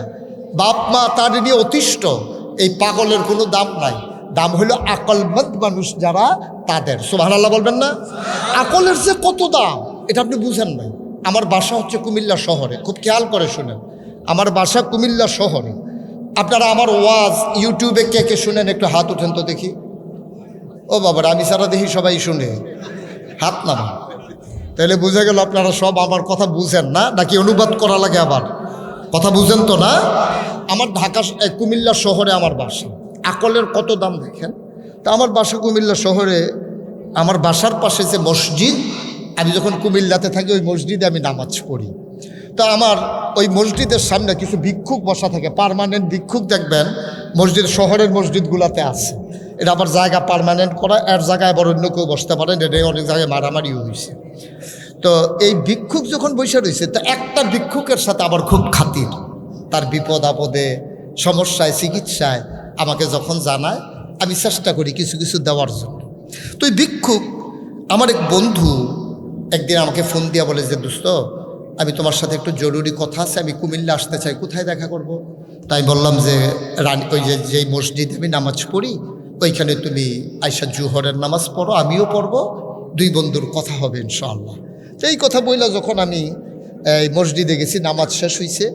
বাপ মা তার নিয়ে অতিষ্ঠ। এই পাগলের কোনো দাম নাই, দাম হইল আকলমন্দ মানুষ যারা, তাদের। সুবহানাল্লাহ বলবেন না? আকলের যে কত দাম এটা আপনি বুঝেন নাই। আমার বাসা হচ্ছে কুমিল্লা শহরে, খুব খেয়াল করে শুনেন, আমার বাসা কুমিল্লা শহরে। আপনারা আমার ওয়াজ ইউটিউবে কে কে শুনেন একটু হাত উঠেন তো দেখি। ও বাবার, আমি সারা দেখি সবাই শুনে, হাত নামা। তাহলে বুঝে গেল আপনারা সব আমার কথা বুঝেন না, নাকি অনুবাদ করা লাগে আবার? কথা বুঝেন তো না? আমার ঢাকা কুমিল্লা শহরে আমার বাসা। আকলের কত দাম দেখেন। তা আমার বাসা কুমিল্লা শহরে, আমার বাসার পাশে যে মসজিদ, আমি যখন কুমিল্লাতে থাকি ওই মসজিদে আমি নামাজ পড়ি। তা আমার ওই মসজিদের সামনে কিছু ভিক্ষুক বসা থাকে, পার্মানেন্ট ভিক্ষুক দেখবেন মসজিদ, শহরের মসজিদগুলোতে আছে। এটা আবার জায়গা পার্মানেন্ট করা, এর জায়গায় আবার অন্য কেউ বসতে পারেন, এটা অনেক জায়গায় মারামারিও হয়েছে। তো এই ভিক্ষুক যখন বসে রয়েছে, তা একটা ভিক্ষুকের সাথে আবার খুব খাতির, তার বিপদ আপদে, সমস্যায়, চিকিৎসায় আমাকে যখন জানায়, আমি চেষ্টা করি কিছু কিছু দেওয়ার জন্য। তো এই ভিক্ষুক, আমার এক বন্ধু একদিন আমাকে ফোন দিয়া বলে যে দোস্ত, আমি তোমার সাথে একটু জরুরি কথা আছে, আমি কুমিল্লা আসতে চাই, কোথায় দেখা করব? তাই বললাম যে ওই যেই মসজিদে আমি নামাজ পড়ি ওইখানে তুমি আয়সা জুহরের নামাজ পড়ো, আমিও পড়বো, 2 বন্ধুর কথা হবে ইনশাআল্লাহ। তো এই কথা বইলা যখন আমি এই মসজিদে গেছি, নামাজ শেষ হয়েছে,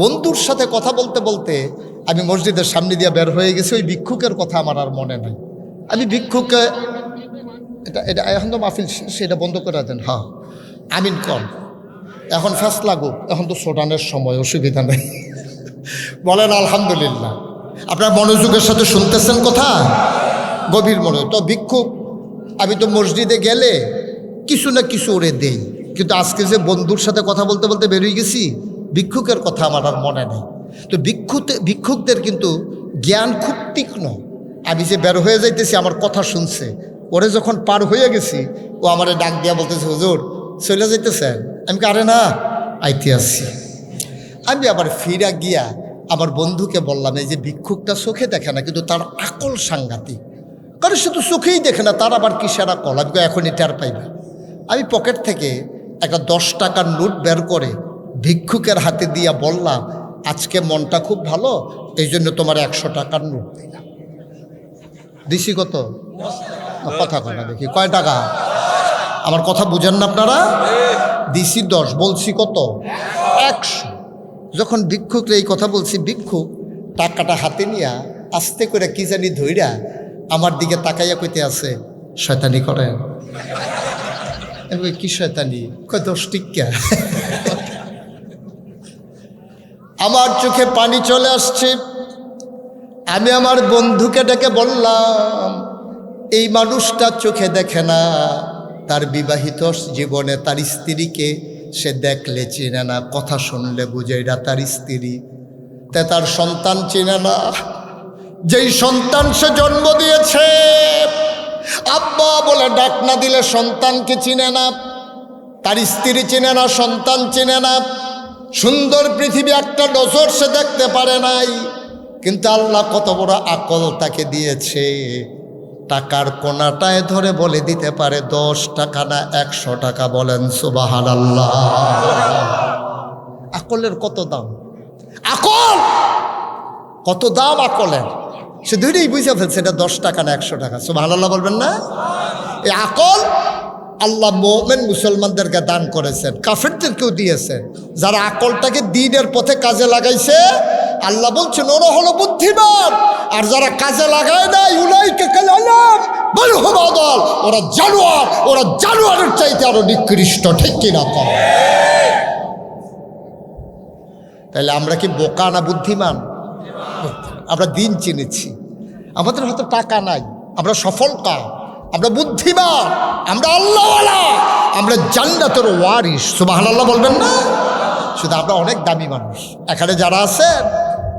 বন্ধুর সাথে কথা বলতে বলতে আমি মসজিদের সামনে দিয়ে বের হয়ে গেছি, ওই ভিক্ষুকের কথা আমার আর মনে নাই। আমি ভিক্ষুককে এটা এটা এখন তো মাহফিল সেটা বন্ধ করে দেন। হ্যাঁ আমিন কর, এখন ফাঁস লাগুক, এখন তো সোটানের সময়, অসুবিধা নেই। বলেন আলহামদুলিল্লাহ। আপনার মনোযোগের সাথে শুনতেছেন কথা, গভীর মনে। তো ভিক্ষুক, আমি তো মসজিদে গেলে কিছু না কিছু ওরে দেই, কিন্তু আজকে যে বন্ধুর সাথে কথা বলতে বলতে বেরিয়ে গেছি, ভিক্ষুকের কথা আমার আর মনে নেই। তো ভিক্ষুকদের কিন্তু জ্ঞান খুব তীক্ষ্ণ। আমি যে বের হয়ে যাইতেছি, আমার কথা শুনছে, ওরে যখন পার হয়ে গেছি, ও আমারে ডাক দিয়া বলতেছে, হুজুর চলে যাইতেছেন? আমি আরে না, আইতে আসছি। আমি আবার ফিরা গিয়া আমার বন্ধুকে বললাম, এই যে ভিক্ষুকটা চোখে দেখে না, কিন্তু তার আকল সাংঘাতিক। কারণ সে তো চোখেই দেখে না, তার আবার কিসের আকল, আমি এখনই টের পাইবে। আমি পকেট থেকে একটা 10 টাকার নোট বের করে ভিক্ষুকের হাতে দিয়া বললাম, আজকে মনটা খুব ভালো, এই জন্য তোমার 100 টাকার নোট দিলাম। দিছি কত? কথা কথা দেখি কয় টাকা? আমার কথা বুঝেন না আপনারা? দিছি 10, বলছি কত? 100। যখন ভিক্ষুকরে এই কথা বলছি, ভিক্ষুক টাকাটা হাতে নিয়া আস্তে করে কি জানি ধইরা আমার দিকে তাকাইয়া কইতে আছে, শয়তানি করেন? কি শয়তানি? কয় 10 টিকা। আমার চোখে পানি চলে আসছে। আমি আমার বন্ধুকে ডেকে বললাম, এই মানুষটা চোখে দেখে না, তার বিবাহিত জীবনে তার স্ত্রীকে সে দেখলে চিনে না, কথা শুনলে বুঝে এটা তার স্ত্রী। তার সন্তান চিনে না, যেই সন্তান সে জন্ম দিয়েছে, আব্বা বলে ডাক না দিলে সন্তানকে চিনে না, তার স্ত্রী চিনে না, সন্তান চিনে না। সুন্দর পৃথিবী একটা নজর সে দেখতে পারে নাই, কিন্তু আল্লাহ কত বড় আকল তাকে দিয়েছে। টাকার কোনাটায় ধরে বলে দিতে পারে 10 টাকা না 100 টাকা। বলেন সুবহানাল্লাহ। আকলের কত দাম! আকল কত দাম আকলের! সে দুইটাই বুঝে ফেলছে, এটা 10 টাকা না 100 টাকা। সুবহানাল্লাহ বলবেন না? এই আকল আল্লাহ মুমিন মুসলমানদেরকে দান করেছেন, কাফেরদেরকেও দিয়েছেন। যারা আকলটাকে দ্বীনের পথে কাজে লাগাইছে, আল্লাহ বলছেন ওরা হলো বুদ্ধিমান। আর যারা কাজে লাগায় নাই, উলাইকা কাল আনাম বাল হুম আদাল, ওরা জানোয়ার, ওরা জানোয়ারের চাইতে আরো নিকৃষ্ট। ঠিক কিনা কম? তাহলে আমরা কি বোকা না বুদ্ধিমান? আমরা দিন চিনেছি, আমাদের হয়তো টাকা নাই, আমরা সফলতা, আমরা বুদ্ধিমান, আমরা আল্লাহওয়ালা, আমরা জান্নাতের ওয়ারিস। সুবহানাল্লাহ বলবেন না? শুধু আমরা অনেক দামি মানুষ। এখানে যারা আছেন,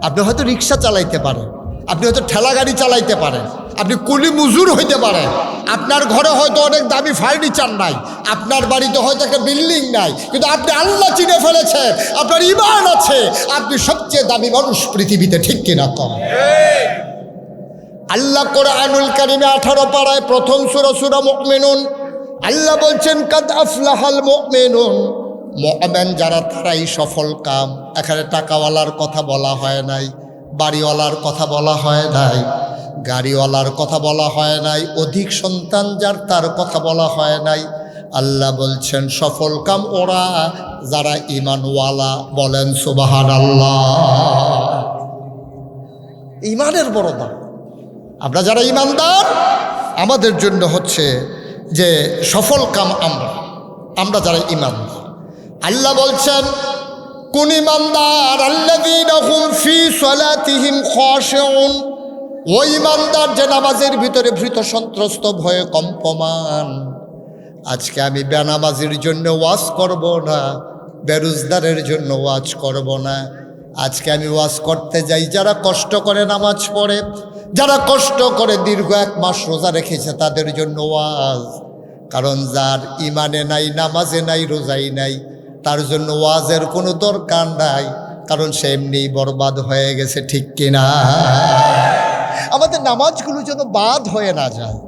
আপনি হয়তো রিক্সা চালাইতে পারেন, আপনি হয়তো ঠেলা গাড়ি চালাইতে পারেন, আপনি কুলি মজুর হইতে পারেন, আপনার ঘরে হয়তো অনেক দামি ফার্নিচার নাই, আপনার বাড়িতে হয়তো একটা বিল্ডিং নাই, কিন্তু আপনি আল্লাহ চিনে ফেলেছেন, আপনার ঈমান আছে, আপনি সবচেয়ে দামি মানুষ পৃথিবীতে। ঠিক কিনা কম? আল্লাহ কোরআনুল কারীমে 18 পারায় প্রথম সূরা সূরা মুমিনুন, আল্লাহ বলছেন কাদ আফলাহাল মুমিনুন, মুমিন যারা তারাই সফল কাম। এখানে টাকাওয়ালার কথা বলা হয় নাই, বাড়িওয়ালার কথা বলা হয় নাই, গাড়িওয়ালার কথা বলা হয় নাই, অধিক সন্তান যার তার কথা বলা হয় নাই। আল্লাহ বলছেন সফল কাম ওরা যারা ঈমানওয়ালা। বলেন সুবহানাল্লাহ। ঈমানের বড় দাম। আমরা যারা ঈমানদার, আমাদের জন্য হচ্ছে যে সফল কাম আমরা যারা ঈমানদার। আল্লাহ বলছেন কোন ঈমানদার? আল্লাযীনা হুম ফি সালাতিহিম খাশিউন, ওই ঈমানদার যে নামাজের ভিতরে ভীত সন্ত্রস্ত, ভয়ে কম্পমান। আজকে আমি বেনামাজির জন্য ওয়াজ করব না, বেরোজগারের জন্য ওয়াজ করব না। আজকে আমি ওয়াজ করতে যাই যারা কষ্ট করে নামাজ পড়ে, যারা কষ্ট করে দীর্ঘ 1 মাস রোজা রেখেছে, তাদের জন্য ওয়াজ। কারণ যার ইমানে নাই, নামাজে নাই, রোজাই নাই, তার জন্য ওয়াজের কোনো দরকার নাই, কারণ সে এমনিই বরবাদ হয়ে গেছে। ঠিক কিনা? আমাদের নামাজগুলো যেন বাদ হয়ে না যায়,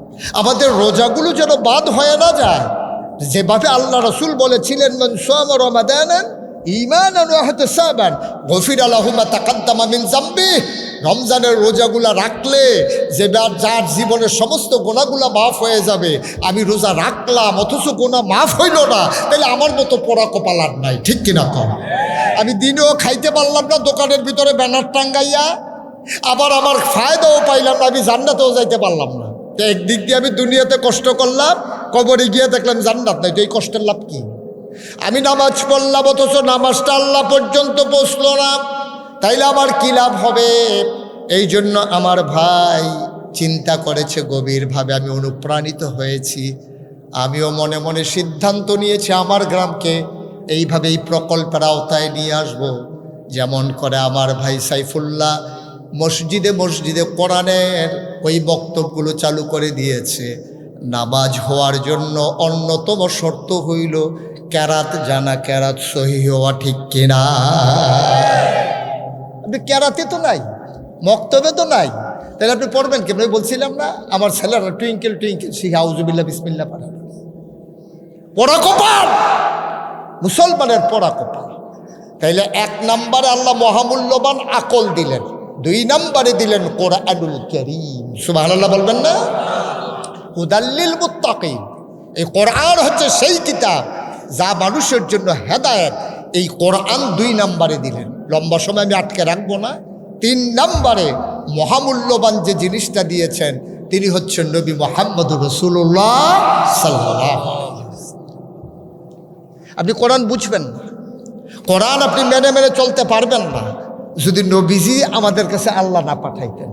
আমাদের রোজাগুলো যেন বাদ হয়ে না যায়। যেভাবে আল্লাহ রসুল বলেছিলেন, মান সামা রমাদানান ঈমানান ওয়া ইহতিসাবান গফিরা লাহু মা তাকাদ্দামা মিন যামবিহি, রমজানের রোজাগুলা রাখলে যে যার জীবনের সমস্ত গোনাগুলা মাফ হয়ে যাবে। আমি রোজা রাখলাম অথচ গোনা মাফ হইল না, তাহলে আমার মতো পোড়া কপাল আর নাই। ঠিক কিনা কম? আমি দিনেও খাইতে পারলাম না, দোকানের ভিতরে ব্যানার টাঙ্গাইয়া, আবার আমার ফায়দাও পাইলাম না, আমি জান্নাতেও যাইতে পারলাম না। তো একদিক দিয়ে আমি দুনিয়াতে কষ্ট করলাম, কবরে গিয়ে দেখলাম জান্নাত নাই, তো এই কষ্টের লাভ কি? আমি নামাজ পড়লাম অথচ নামাজটা আল্লাহ পর্যন্ত পৌঁছলো না, তাইলে আমার কি লাভ হবে? এই জন্য আমার ভাই চিন্তা করেছে গভীরভাবে, আমি অনুপ্রাণিত হয়েছি। আমিও মনে মনে সিদ্ধান্ত নিয়েছি আমার গ্রামকে এইভাবে এই প্রকল্পের আওতায় নিয়ে আসব। যেমন করে আমার ভাই সাইফুল্লাহ মসজিদে মসজিদে কোরআনের ওই বক্তব্যগুলো চালু করে দিয়েছে। নামাজ হওয়ার জন্য অন্যতম শর্ত হইল কেরাত জানা, কেরাত সহি হওয়া, ঠিক কিনা? আপনি কেরাতে তো নাই, মক্তবে তো নাই, তাহলে আপনি পড়বেন কেমন? বলছিলাম না আমার ছেলেরা টুইঙ্কেল টুইঙ্কেল শিখে আউজুবিল্লাহ বিসমিল্লাহ পড়া, পড়া কপাল, মুসলমানের পড়া কপাল। তাইলে 1 নম্বরে আল্লাহ মহামূল্যবান আকল দিলেন, 2 নম্বরে দিলেন কোরআনুল কারীম। সুবহানাল্লাহ বলবেন না? হুদাল্লিল মুত্তাকিন। এই কোরআন হচ্ছে সেই কিতাব যা মানুষের জন্য হেদায়েত। এই কোরআন 2 নম্বরে দিলেন। লম্বা সময় আমি আটকে রাখবো না। 3 নম্বরে মহামূল্যবান যে জিনিসটা দিয়েছেন তিনি হচ্ছেন নবী মুহাম্মদুর রাসূলুল্লাহ সাল্লাল্লাহু আলাইহি ওয়াসাল্লাম। আপনি কোরআন বুঝবেন না, কোরআন আপনি মেনে মেনে চলতে পারবেন না যদি নবীজি আমাদের কাছে আল্লাহ না পাঠাইতেন।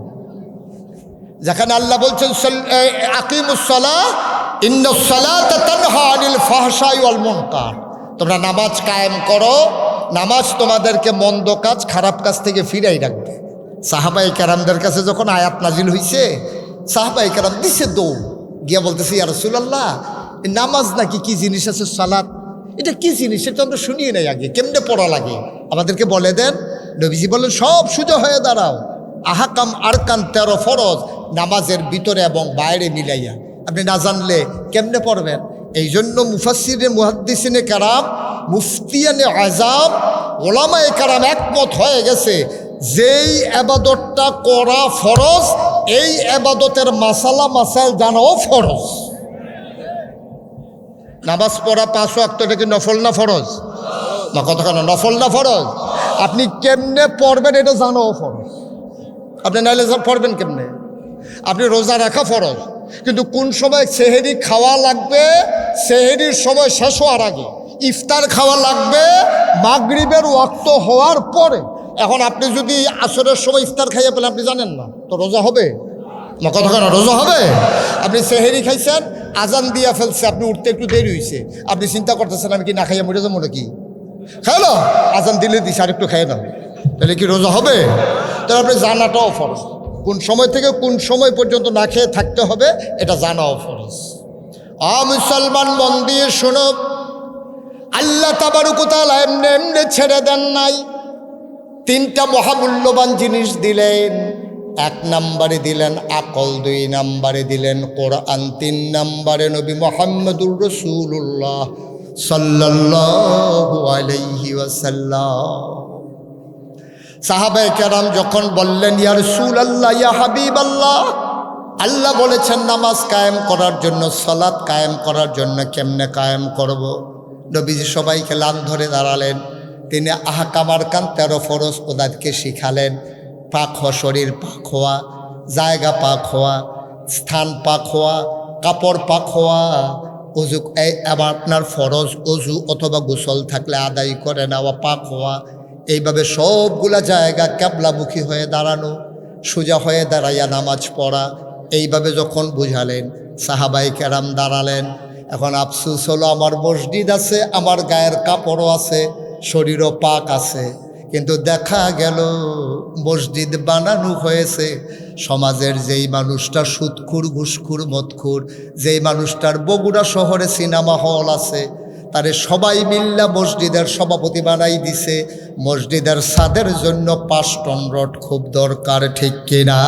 যেখানে আল্লাহ বলছেন আকিমুস সালাহ ইন্নাস সালাতা তানহা আনিল ফাহশাই ওয়াল মুনকার, তোমরা নামাজ কায়েম করো, নামাজ তোমাদেরকে মন্দ কাজ খারাপ কাজ থেকে ফিরাই রাখবে। সাহাবায়ে কেরামদের কাছে যখন আয়াত নাজিল হইছে, সাহাবায়ে কেরাম দিছে দৌড় গিয়া বলতেছে ইয়া রাসূলুল্লাহ, নামাজ নাকি কি জিনিস আছে, সালাত এটা কি জিনিস, এটা আমরা শুনিয়ে নাই আগে, কেমনে পড়া লাগে আমাদেরকে বলে দেন। নবীজি বললেন সব সোজা হয়ে দাঁড়াও, আহাকাম আরকান 13 ফরজ নামাজের ভিতরে এবং বাইরে মিলাইয়া, আপনি না জানলে কেমনে পড়বেন? এই জন্য মুফাসসিরে মুহাদ্দিসিনে কেরাম, মুফতিয়ানে আযাম, ওলামায়ে কেরাম একমত হয়ে গেছে যেই আবাদতটা করা ফরজ, এই আবাদতের মাসালা মাসাইল জানাও ফরজ। নামাজ পড়া 5 ওয়াক্ত, এটা কি নফল না ফরজ? না কতক্ষণ নফল না ফরজ? আপনি কেমনে পড়বেন এটা জানাও ফরজ। আপনি নাইলে পড়বেন কেমনে? আপনি রোজা রাখা ফরজ, কিন্তু কোন সময় সেহেরি খাওয়া লাগবে, সেহেরির সময় শেষ হওয়ার আগে। ইফতার খাওয়া লাগবে মাগরিবের ওয়াক্ত হওয়ার পরে। এখন আপনি যদি আসরের সময় ইফতার খাইয়া পেলে আপনি জানেন না, তো রোজা হবে না? কতক্ষণ রোজা হবে? আপনি সেহেরি খাইছেন, আজান দিয়া ফেলছে, আপনি উঠতে একটু দেরি হয়েছে, আপনি চিন্তা করতেছেন আমি কি না খাইয়া মরে যাবো নাকি? খাইলো, আজান দিলে দিস আর একটু খাইয়ে দাও, তাহলে কি রোজা হবে? তাহলে আপনি জানাটাও ফরজ, কোন সময় থেকে কোন সময় পর্যন্ত না খেয়ে থাকতে হবে এটা জানাও ফরজ। মুসলমান মন দিয়ে শোনো, আল্লাহ তাবারক ওয়া তাআলা এমনি এমনি ছেড়ে দেন নাই। 3টা মহামূল্যবান জিনিস দিলেন। 1 নম্বরে দিলেন আকল, 2 নম্বরে দিলেন কোরআন, 3 নম্বরে নবী মুহাম্মদুর রাসূলুল্লাহ সাল্লাল্লাহু আলাইহি ওয়াসাল্লাম। সাহাবায়ে কেরাম যখন বললেন ইয়া রাসূলুল্লাহ, ইয়া হাবিবাল্লাহ, আল্লাহ বলেছেন নামাজ কায়েম করার জন্য, সালাত কায়েম করার জন্য, কেমনে কায়েম করব? নবীজি সবাইকে লান ধরে দাঁড়ালেন। তিনি আহকাম আরকান 13 ফরজ ওদেরকে শিখালেন। পাক হওয়া, শরীর পাক হওয়া, জায়গা পাক হওয়া, স্থান পাক হওয়া, কাপড় পাক হওয়া, অজু আবার আপনার ফরজ অজু অথবা গোসল থাকলে আদায় করে নেওয়া, পাক হওয়া, এইভাবে সবগুলা জায়গা ক্যাবলামুখী হয়ে দাঁড়ানো, সোজা হয়ে দাঁড়াইয়া নামাজ পড়া, এইভাবে যখন বুঝালেন সাহাবায়ে কেরাম দাঁড়ালেন। এখন আফসোস হলো আমার মসজিদ আছে, আমার গায়ের কাপড়ও আছে, শরীরও পাক আছে, কিন্তু দেখা গেল মসজিদ বানানো হয়েছে সমাজের যেই মানুষটা সুদখোর, ঘুষখোর, মদখোর, যেই মানুষটার বগুড়া শহরে সিনেমা হল আছে, তারে সবাই মিল্লা মসজিদের সভাপতি বানাই দিছে। মসজিদের ছাদের জন্য 5 টন রড খুব দরকার, ঠিক কিনা?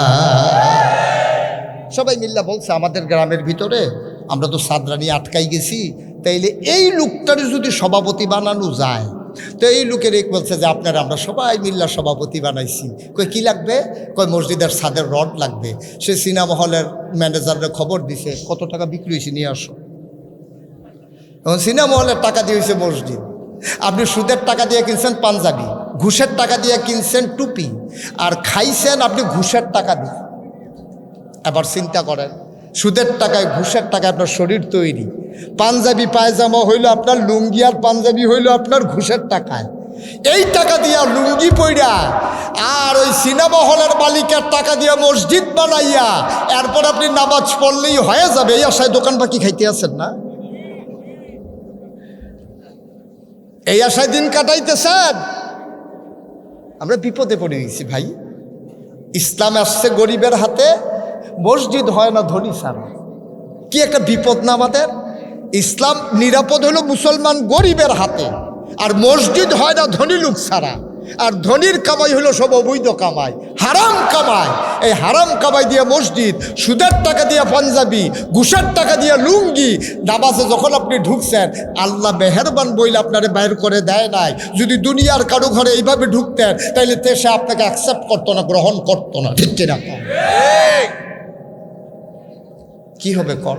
সবাই মিল্লা বলছে আমাদের গ্রামের ভিতরে আমরা তো ছাদরা নিয়ে আটকাই গেছি, তাইলে এই লোকটার যদি সভাপতি বানানো যায়, তো এই লোকের এক বলছে যে আপনারা আমরা সবাই মিল্লা সভাপতি বানাইছি। কই কি লাগবে? কই মসজিদের ছাদের রড লাগবে। সে সিনেমা হলের ম্যানেজারের খবর দিছে, কত টাকা বিক্রি হয়েছে নিয়ে আসো। এখন সিনেমা হলের টাকা দিয়ে হয়েছে মসজিদ, আপনি সুদের টাকা দিয়ে কিনছেন পাঞ্জাবি, ঘুষের টাকা দিয়ে কিনছেন টুপি, আর খাইছেন আপনি ঘুষের টাকা দিয়ে। এবার চিন্তা করেন, সুদের টাকায় ঘুষের টাকায় আপনার শরীর তৈরি, পাঞ্জাবি পায়জামা হইল আপনার, লুঙ্গি আর পাঞ্জাবি হইল আপনার ঘুষের টাকায়। এই টাকা দিয়া লুঙ্গি পইরা আর ওই সিনেমা হলের মালিকের টাকা দিয়া মসজিদ বানাইয়া এরপর আপনি নামাজ পড়লেই হয়ে যাবে, এই আশায় দোকান বাকি খাইতে আছেন না? এই আশায় দিন কাটাইতেছেন। আমরা বিপদে পড়ে গেছি ভাই। ইসলাম আসছে গরিবের হাতে, মসজিদ হয় না ধনী ছাড়া। কি একটা বিপদ না আমাদের। ইসলাম নিরাপদ হলো মুসলমান গরিবের হাতে, আর মসজিদ হয় না ধনী লোক ছাড়া। আর ধনীর কামাই হলো সব অবৈধ কামাই, হারাম কামাই। এই হারাম কামাই দিয়ে মসজিদ, সুদের টাকা দিয়ে পাঞ্জাবি, ঘুষের টাকা দিয়ে লুঙ্গি। নামাজে যখন আপনি ঢুকছেন, আল্লাহ মেহেরবান বইলে আপনারে বাইর করে দেয় নাই। যদি দুনিয়ার কারো ঘরে এইভাবে ঢুকতেন তাইলে সে আপনাকে অ্যাকসেপ্ট করতো না, গ্রহণ করতো না। ঠিক কিনা? কি হবে কর?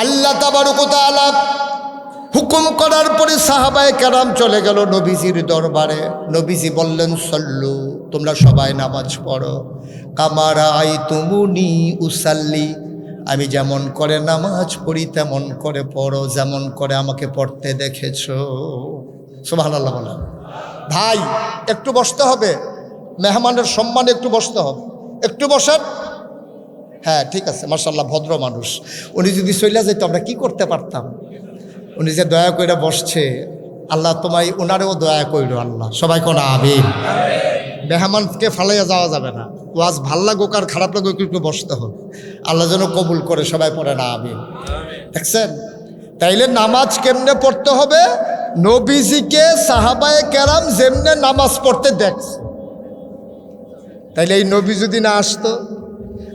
আল্লাহ তাবারক ওয়া তাআলা হুকুম করার পরে সাহাবায়ে কেরাম চলে গেল নবীজির দরবারে। নবীজি বললেন, সল্লু, তোমরা সবাই নামাজ পড়ো, কামা রাআইতুমুনি উসাল্লি, আমি যেমন করে নামাজ পড়ি তেমন করে পড়ো, যেমন করে আমাকে পড়তে দেখেছো। সুবহানাল্লাহ বলেন। ভাই একটু বসতে হবে, মেহমানের সম্মানে একটু বসতে হবে। একটু বসেন। হ্যাঁ ঠিক আছে, মাশাআল্লাহ ভদ্র মানুষ। উনি যদি চলে যেত আমরা কি করতে পারতাম? উনি যে দয়া কইরা বসছে, আল্লাহ তোমায় ওনারেও দয়া কইল আল্লাহ। সবাই কোন আমিন। মেহমানকে ফালাইয়া যাওয়া যাবে না। ওয়াজ ভাল লাগুক আর খারাপ লাগুক একটু বসতে হবে। আল্লাহ যেন কবুল করে। সবাই পড়ে না আমিন। দেখছেন? তাইলে নামাজ কেমনে পড়তে হবে? নবীজিকে সাহাবায়ে কেরাম যেমনে নামাজ পড়তে দেখছে। তাইলে এই নবী যদি না আসতো,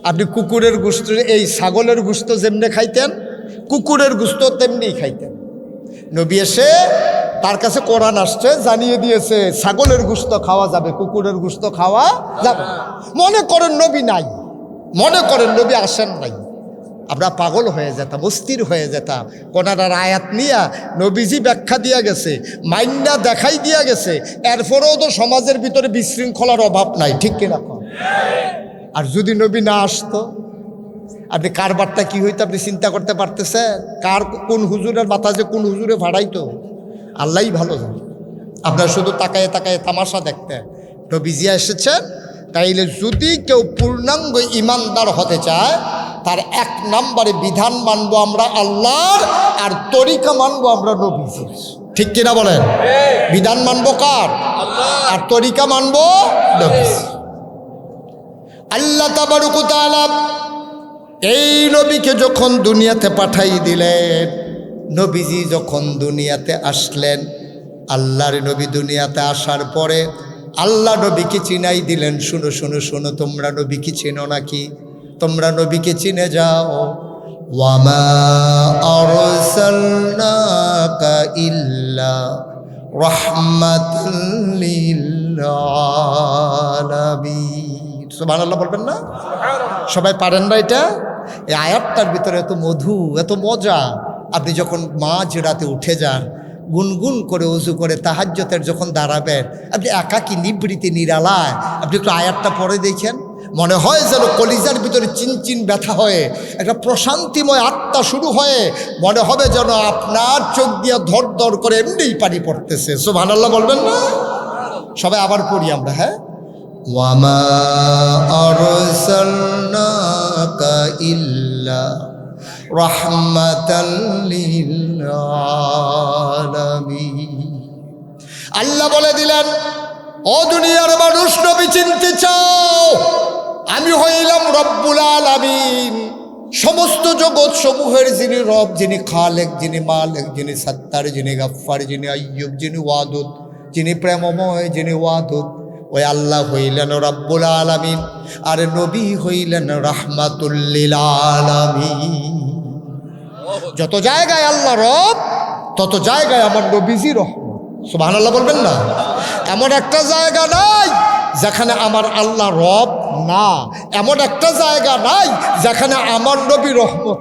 আপনি কুকুরের গোশত, এই ছাগলের গোশত যেমনে খাইতেন, কুকুরের গোশত তেমনি খাইতেন। নবী এসে তার কাছে কোরআন আসছে, জানিয়ে দিয়েছে ছাগলের গোশত খাওয়া যাবে, কুকুরের গোশত খাওয়া যাবে। মনে করেন নবী নাই, মনে করেন নবী আসেন নাই, আমরা পাগল হয়ে যেতাম, অস্থির হয়ে যেতাম। কোরআনের আয়াত নিয়া নবীজি ব্যাখ্যা দিয়া গেছে, মাইন্না দেখাই দিয়া গেছে, এরপরেও তো সমাজের ভিতরে বিশৃঙ্খলার অভাব নাই। ঠিক কিনা? আর যদি নবী না আসতো, আপনি কারবারটা কি হইতো আপনি চিন্তা করতে পারতেছেন? কোন হুজুরের মাথা যে কোন হুজুরে ভাড়াইতো আল্লাহই ভালো জানে। আপনার শুধু তাকায় তাকায় তামাশা দেখতেন। নবীজি এসেছেন, তাইলে যদি কেউ পূর্ণাঙ্গ ইমানদার হতে চায়, তার এক নম্বরে বিধান মানবো আমরা আল্লাহর, আর তরিকা মানবো আমরা নবীজির। ঠিক কিনা বলেন? বিধান মানবো কার? আর তরিকা মানবো নবীজির। আল্লাহ তাবারক ওয়া তাআলা এই নবীকে যখন দুনিয়াতে পাঠাই দিলেন, নবীজি যখন দুনিয়াতে আসলেন, আল্লাহর নবী দুনিয়াতে আসার পরে আল্লাহ নবীকে চিনাই দিলেন। শুনো শুনো শুনো, তোমরা নবীকে চিনো নাকি? তোমরা নবীকে চিনে যাও। ওয়ামা আরসালনাকা ইল্লা রাহমাতাল লিল আলামিন। সুবহানাল্লাহ বলবেন না? সবাই পারেন না এটা? এই আয়াতটার ভিতরে এত মধু, এত মজা। আপনি যখন মাঝ রাতে উঠে যান, গুনগুন করে ওযু করে তাহাজ্জুদের যখন দাঁড়াবেন, আপনি একাকী নিবৃত্তি নিরালায় আপনি একটু আয়াতটা পড়ে দেখেন, মনে হয় যেন কলিজার ভিতরে চিনচিন ব্যথা হয়ে একটা প্রশান্তিময় আত্মা শুরু হয়ে, মনে হবে যেন আপনার চোখ দিয়ে ধর ধর করে এমনিই পানি পড়তেছে। সুবহানাল্লাহ বলবেন না? সবাই আবার পড়ি আমরা। হ্যাঁ, ওয়ামা আরসালনাকা ইল্লা রাহমাতাল লিল আলামিন। আল্লাহ বলে দিলেন, ও দুনিয়ার মানুষ, নবী চিনতে চাও? আমি হইলাম রব্বুল আলামিন, সমস্ত জগৎ সমূহের যিনি রব, যিনি খালেক, যিনি মালিক, যিনি সত্তার, যিনি গফফার, যিনি আইয়ুব, যিনি ওয়াদুদ, যিনি প্রেমময়, যিনি ওয়াদুদ, ওই আল্লাহ হইলেন রব্বুল আলামিন। আর নবী হইলেন রাহমাতুল লিল আলামিন। যত জায়গায় আল্লাহ রব, তত জায়গায় আমার নবীজি রহমত। সুবহানাল্লাহ বলবেন না? এমন একটা জায়গা নাই যেখানে আমার আল্লাহ রব না, এমন একটা জায়গা নাই যেখানে আমার নবী রহমত।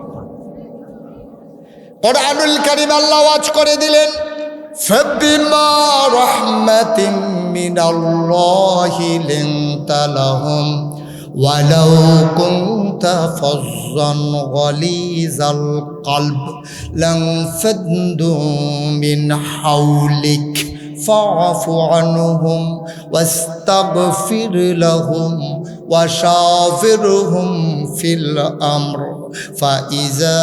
কুরআনুল কারীম আল্লাহ ওয়াজ করে দিলেন, فبما رحمة من الله لنت لهم ولو كنت فظا غليظ القلب لانفضوا من حولك فاعف عنهم واستغفر لهم وشاورهم في الأمر فإذا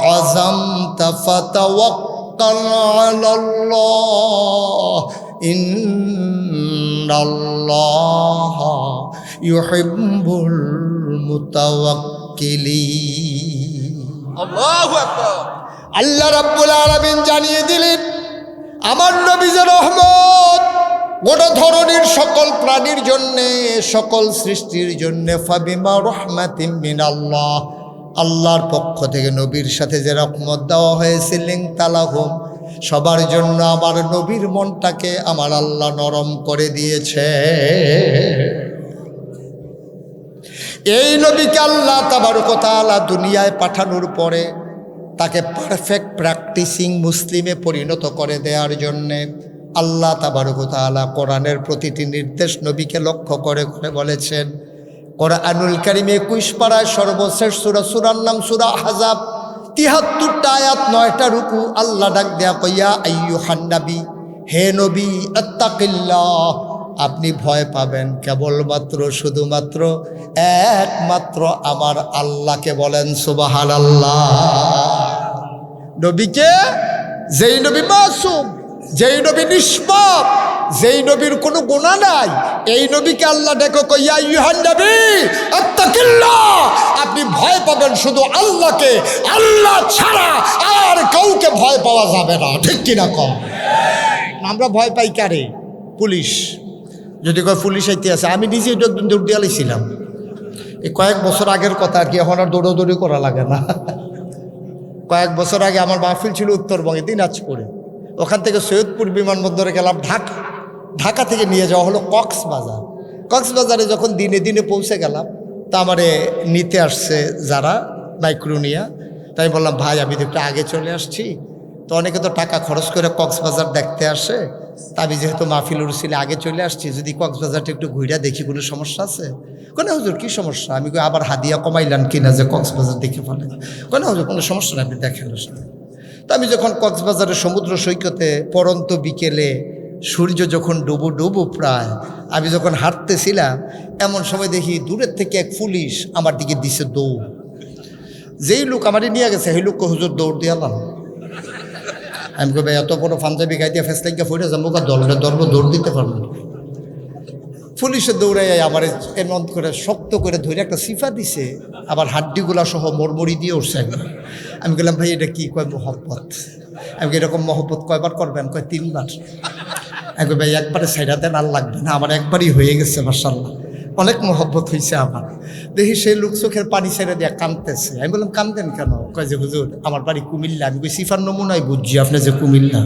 عزمت فتوكل على الله إن الله يحب المتوكلين আল্লাহু আকবার। আল্লাহ রাব্বুল আলামিন জানিয়ে দিলেন আমার নবীর রহমত গোটা ধরনের সকল প্রাণীর জন্যে, সকল সৃষ্টির জন্যে। ফাবিমা রহমাতিম মিনাল্লাহ, আল্লাহর পক্ষ থেকে নবীর সাথে যে রহমত দেওয়া হয়েছে, লিনতালাহুম, সবার জন্য আমার নবীর মনটাকে আমার আল্লাহ নরম করে দিয়েছে। এই নবীকে আল্লাহ তাবারক ওয়া তাআলা দুনিয়ায় পাঠানোর পরে তাকে পারফেক্ট প্র্যাকটিসিং মুসলিমে পরিণত করে দেওয়ার জন্যে আল্লাহ তাবারক ওয়া তাআলা কোরআনের প্রতিটি নির্দেশ নবীকে লক্ষ্য করে করে বলেছেন। কোরআনুল কারীম 21 পারায় সর্বশেষ সূরার নাম সূরা আহজাব, 73টা আয়াত, 9টা রুকু। আল্লাহ ডাক দেয়া কইয়া আইয়ুহান নবী, হে নবী, আত্তাকিল্লাহ, আপনি ভয় পাবেন কেবলমাত্র শুধুমাত্র একমাত্র আমার আল্লাহকে। বলেন সুবহানাল্লাহ। নবীকে, যেই নবী মাসুম, যেই নবী নিষ্পাপ, যেই নবীর কোনো গুনাহ নাই, এই নবীকে আল্লাহ ডেকে কইয়া আইয়ুহান নবী আত্তাকিল্লাহ, আপনি ভয় পাবেন শুধু আল্লাহকে। আল্লাহ ছাড়া আর কাউকে ভয় পাওয়া যাবে না। ঠিক কিনা কম? আমরা ভয় পাই কারে? পুলিশ। যদি কয় পুলিশ আইতে আছে, আমি নিজে একদম দৌড় দিয়ে আলাইছিলাম। এই কয়েক বছর আগের কথা আর কি, এখন আর দৌড়াদৌড়ি করা লাগে না। কয়েক বছর আগে আমার মাহফিল ছিল উত্তরবঙ্গে, দিনাজপুরে। ওখান থেকে সৈয়দপুর বিমানবন্দরে গেলাম ঢাকা। ঢাকা থেকে নিয়ে যাওয়া হলো কক্সবাজার। কক্সবাজারে যখন দিনে দিনে পৌঁছে গেলাম, তা আমারে নিতে আসছে যারা মাইক্রোনিয়া, তাই বললাম ভাই আমি তো একটু আগে চলে আসছি। তো অনেকে তো টাকা খরচ করে কক্সবাজার দেখতে আসে, তা আমি যেহেতু মাহফিল উড়ছিলে আগে চলে আসছি, যদি কক্সবাজারটা একটু ঘুরে দেখি, কোনো সমস্যা আছে? কোনো হুজুর কী সমস্যা? আমি আবার হাদিয়া কমাইলাম কিনা যে কক্সবাজার দেখে ফেলে? কোনো হুজুর কোনো সমস্যা নেই, আপনি দেখেন। তো আমি যখন কক্সবাজারের সমুদ্র সৈকতে পরন্ত বিকেলে সূর্য যখন ডুবু প্রায়, আমি যখন হাঁটতেছিলাম, এমন সময় দেখি দূরের থেকে এক পুলিশ আমার দিকে দিছে দৌড়। যেই লোক আমারই নিয়ে গেছে সেই লোককে হুজুর দৌড় দিয়ে আলাম। আমি কই ভাই এত বড় পাঞ্জাবি গাই দিয়ে ফেসলাইকা ফুটে যাবো, দলটা দৌড় দিতে পারবো না। পুলিশে দৌড়াই আমার এমন করে শক্ত করে ধরে একটা সিফা দিছে, আবার হাড্ডিগুলা সহ মরমরি দিয়ে উঠছে। আমি বললাম ভাই এটা কি? কয় মহব্বত। আমি এরকম মহব্বত কয়বার করবেন? কয় 3বার। আমি কই ভাই একবারে সাইডা দেন, আর লাগবে না, আমার একবারই হয়ে গেছে, মাশাআল্লাহ, অনেক মহব্বত হয়েছে আমার। দেখি সেই লোক চোখের পানি ছেড়ে দিয়ে কাঁদতেছে। আমি বললাম কাঁদেন কেন? কয় যে হুজুর আমার বাড়ি কুমিল্লা। আমি কই সিফার নমুনাই বুঝছি আপনি যে কুমিল্লা।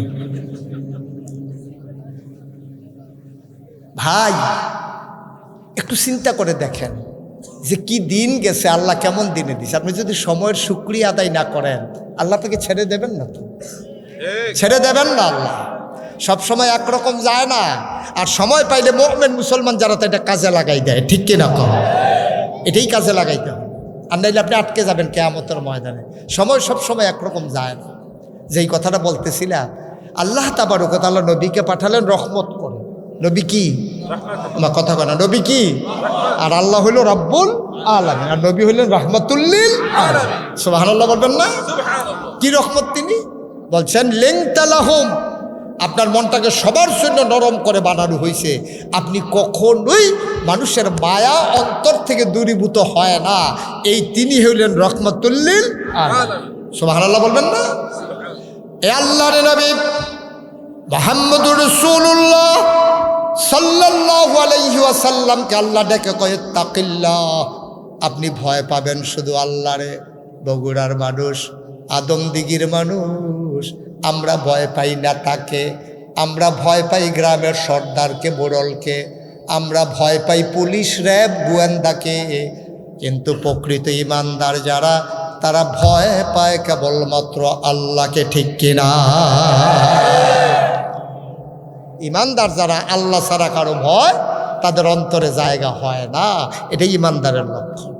ভাই একটু চিন্তা করে দেখেন যে কি দিন গেছে, আল্লাহ কেমন দিনে দিছে। আপনি যদি সময়ের শুকরিয়া আদায় না করেন, আল্লাহ আপনাকে ছেড়ে দেবেন না। তো ছেড়ে দেবেন না। আল্লাহ সব সময় একরকম যায় না, আর সময় পাইলে মুমিন মুসলমান যারা তো এটা কাজে লাগাই দেয়। ঠিক কিনা কম? এটাই কাজে লাগাইতে হবে, আর নাইলে আপনি আটকে যাবেন কিয়ামতের ময়দানে। সময় সব সময় একরকম যায় না। যেই কথাটা বলতেছিলাম, আল্লাহ তাবারক ওয়া তাআলা নবীকে পাঠালেন রহমত করে। নবী কি? আমার কথা বলে নবী কি? আর আল্লাহ হইল রাব্বুল আলামিন, আর নবী হইলেন রাহমাতুল লিল আলামিন। সুবহানাল্লাহ বলবেন না? কি রহমত তিনি বলছেন? লিনতালাহুম, আপনার মনটাকে সবার জন্য নরম করে বানানো হয়েছে। আপনি কখনোই মানুষের মায়া অন্তর থেকে দূরীভূত হয় না। এই তিনি হইলেন রাহমাতুল লিল আলামিন। সুবহানাল্লাহ বলবেন না? এ আল্লাহর নবী মুহাম্মদুর রাসূলুল্লাহ সাল্লাল্লাহু আলাইহি ওয়াসাল্লামকে আল্লাহ ডেকে কয় তাকিল্লাহ, আপনি ভয় পাবেন শুধু আল্লাহরে। বগুড়ার মানুষ, আদমদিঘির মানুষ, আমরা ভয় পাই না তাকে। আমরা ভয় পাই গ্রামের সর্দারকে, মোড়লকে, আমরা ভয় পাই পুলিশ, র্যাব, গোয়েন্দাকে। কিন্তু প্রকৃত ইমানদার যারা, তারা ভয় পায় কেবলমাত্র আল্লাহকে। ঠিক কিনা? ইমানদার যারা আল্লাহ ছাড়া কারো ভয় তাদের অন্তরে জায়গা হয় না, এটাই ইমানদারের লক্ষণ।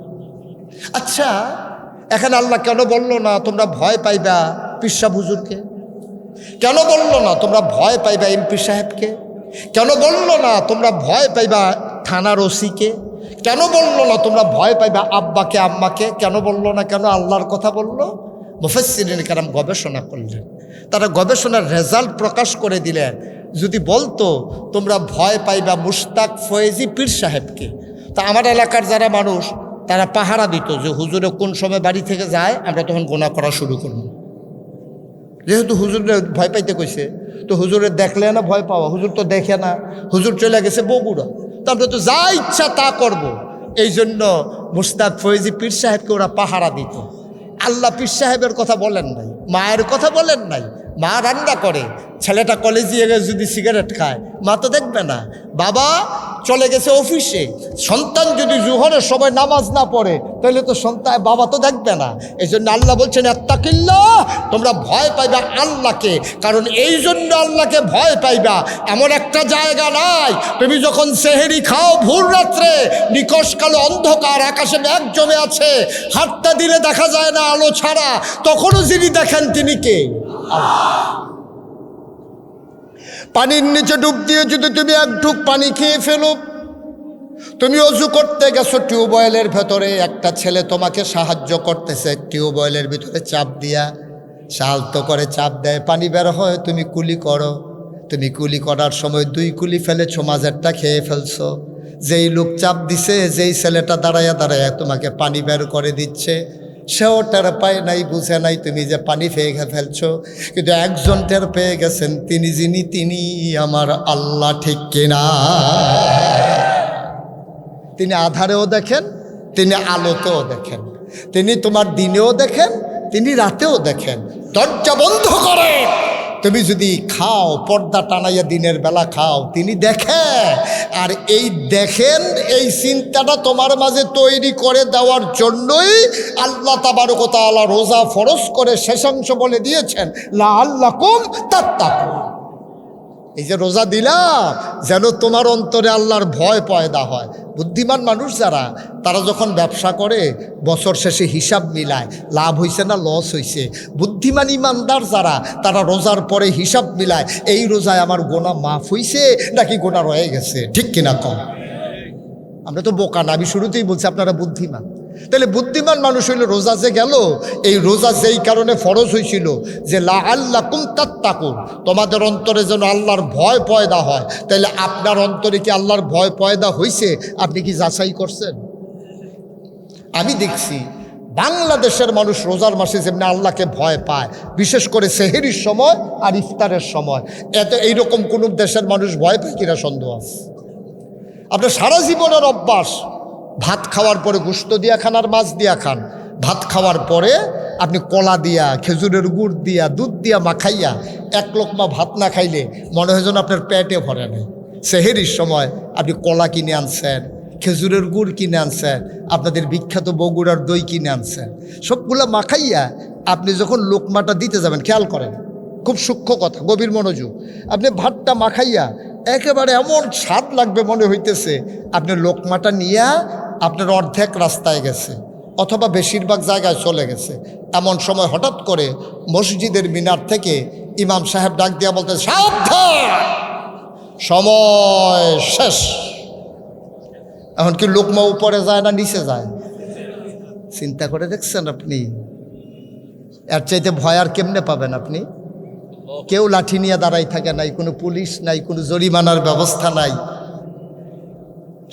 আচ্ছা, এখানে আল্লাহ কেন বললো না তোমরা ভয় পাইবা পীর সাহেব হুজুরকে? কেন বললো না তোমরা ভয় পাইবা এমপি সাহেবকে? কেন বললো না তোমরা ভয় পাইবা থানার ওসিকে? কেন বললো না তোমরা ভয় পাইবা আব্বাকে আম্মাকে? কেন বললো না? কেন আল্লাহর কথা বললো? মুফাসসিরিন কেরাম গবেষণা করলেন, তারা গবেষণার রেজাল্ট প্রকাশ করে দিলেন। যদি বলতো তোমরা ভয় পাইবা মুশতাক ফয়েজি পীর সাহেবকে, তা আমার এলাকার যারা মানুষ তারা পাহারা দিত যে হুজুরে কোন সময় বাড়ি থেকে যায়, আমরা তখন গোনা করা শুরু করব। যেহেতু হুজুরে ভয় পাইতে কইছে, তো হুজুরে দেখলে না ভয় পাওয়া, হুজুর তো দেখে না, হুজুর চলে গেছে বগুড়া, তো আমরা তো যা ইচ্ছা তা করব। এই জন্য মুশতাক ফয়েজি পীর সাহেবকে ওরা পাহারা দিত। আল্লাহ পীর সাহেবের কথা বলেন নাই, মায়ের কথা বলেন নাই। মা রান্না করে, ছেলেটা কলেজে গিয়ে যদি সিগারেট খায় মা তো দেখবে না। বাবা চলে গেছে অফিসে, সন্তান যদি জোহরের সময় নামাজ না পড়ে তাহলে তো সন্তান বাবা তো দেখবে না। এই জন্য আল্লাহ বলছেন আত্তাকিল্লাহ, তোমরা ভয় পাইবা আল্লাহকে। কারণ এই জন্য আল্লাহকে ভয় পাইবা এমন একটা জায়গা নাই। তুমি যখন সেহেরি খাও ভোর রাত্রে, নিকশ কালো অন্ধকার, আকাশে মেঘ জমে আছে, হাতটা দিলে দেখা যায় না আলো ছাড়া, তখনও যিনি দেখেন তিনি কে? আল্লাহ। পানির নিচে ডুব দিয়ে যদি তুমি এক ঢুক পানি খেয়ে ফেলো, তুমি অজু করতে গেছো টিউবওয়েলের ভেতরে, একটা ছেলে তোমাকে সাহায্য করতেছে, টিউবওয়েলের ভিতরে চাপ দিয়া শালতো করে চাপ দেয়, পানি বের হয়, তুমি কুলি করো। তুমি কুলি করার সময় 2 কুলি ফেলেছো, মাঝেরটা খেয়ে ফেলছো। যেই লোক চাপ দিছে, যেই ছেলেটা দাঁড়ায়া দাঁড়ায়া তোমাকে পানি বের করে দিচ্ছে, সেও টের পায় নাই, বুঝে নাই তুমি যে পানি ফেয়ে ফেলছো। কিন্তু একজন টের পেয়ে গেছেন, তিনি যিনি তিনি আমার আল্লাহ, ঠিক কিনা? তিনি আধারেও দেখেন, তিনি আলোতেও দেখেন, তিনি তোমার দিনেও দেখেন, তিনি রাতেও দেখেন। দরজা বন্ধ করে তুমি যদি খাও, পর্দা টানাইয়া দিনের বেলা খাও, তিনি দেখেন। আর এই দেখেন, এই চিন্তাটা তোমার মাঝে তৈরি করে দেওয়ার জন্যই আল্লাহ তাবারক ওয়া তাআলা রোজা ফরজ করে শেষাংশ বলে দিয়েছেন লাআল্লাকুম তাত্তাকুন। এই যে রোজা দিলাম যেন তোমার অন্তরে আল্লাহর ভয় পয়দা হয়। বুদ্ধিমান মানুষ যারা, তারা যখন ব্যবসা করে বছর শেষে হিসাব মিলায়, লাভ হয়েছে না লস হয়েছে। বুদ্ধিমান ইমানদার যারা, তারা রোজার পরে হিসাব মিলায়, এই রোজায় আমার গোনা মাফ হয়েছে নাকি গোনা রয়ে গেছে, ঠিক কিনা কম? আমরা তো বোকা না, আমি শুরুতেই বলছি আপনারা বুদ্ধিমান। তাহলে বুদ্ধিমান মানুষ হইল রোজা যে গেল, এই রোজা যেই কারণে ফরজ হয়েছিল যে লাআল্লাকুম তাত্তাকুন, তোমাদের অন্তরে যেন আল্লাহর ভয় পয়দা হয়। তাহলে আপনার অন্তরে কি আল্লাহর ভয় পয়দা হয়েছে? আপনি কি যাচাই করছেন? আমি দেখছি বাংলাদেশের মানুষ রোজার মাসে যেমনি আল্লাহকে ভয় পায়, বিশেষ করে সেহেরির সময় আর ইফতারের সময়, এত এইরকম কোন দেশের মানুষ ভয় পায় কিনা সন্দেহ আছে। আপনার সারা জীবনের অভ্যাস, ভাত খাওয়ার পরে গোশত দিয়া খান আর মাছ দিয়া খান। ভাত খাওয়ার পরে আপনি কলা দিয়া, খেজুরের গুড় দিয়া, দুধ দিয়া মাখাইয়া এক লোকমা ভাত না খাইলে মনে হয় যেন আপনার পেটে ভরে নেই। সেহেরির সময় আপনি কলা কিনে আনছেন, খেজুরের গুড় কিনে আনছেন, আপনাদের বিখ্যাত বগুড়ার দই কিনে আনছেন, সবগুলা মাখাইয়া আপনি যখন লোকমাটা দিতে যাবেন, খেয়াল করেন, খুব সূক্ষ্ম কথা, গভীর মনোযোগ, আপনি ভাতটা মাখাইয়া একেবারে এমন স্বাদ লাগবে মনে হইতেছে, আপনি লোকমাটা নিয়ে আপনার অর্ধেক রাস্তায় গেছে অথবা বেশিরভাগ জায়গায় চলে গেছে। এমন সময় হঠাৎ করে মসজিদের মিনার থেকে ইমাম সাহেব ডাক দিয়া বলতে, সাবধান, সময় শেষ। এখন কি লোকমা উপরে যায় না নিচে যায়? চিন্তা করে দেখছেন আপনি? এর চাইতে ভয় আর কেমনে পাবেন আপনি? কেউ লাঠি নিয়ে দাঁড়াই থাকে নাই, কোনো পুলিশ নাই, কোনো জরিমানার ব্যবস্থা নাই।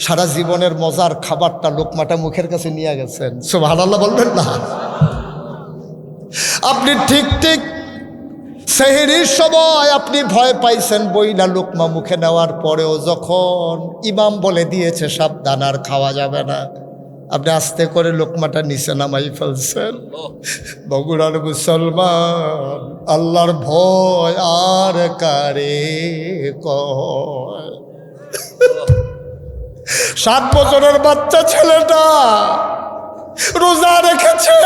সারা জীবনের মজার খাবারটা, লোকমাটা মুখের কাছে নিয়ে গেছেন। সুবহানাল্লাহ বলবেন না? আপনি ঠিক ঠিক সেহরির সময় আপনি ভয় পাইছেন বইলা লোকমা মুখে নেওয়ার পরেও যখন ইমাম বলে দিয়েছে সাবধান, আর খাওয়া যাবে না, আপনি আস্তে করে লোকমাটা নিচে নামাই ফেলছেন। বগুড়ার মুসলমান, আল্লাহর ভয় আর কারে কয়? 7 বছরের বাচ্চা ছেলেটা রোজা রেখেছে,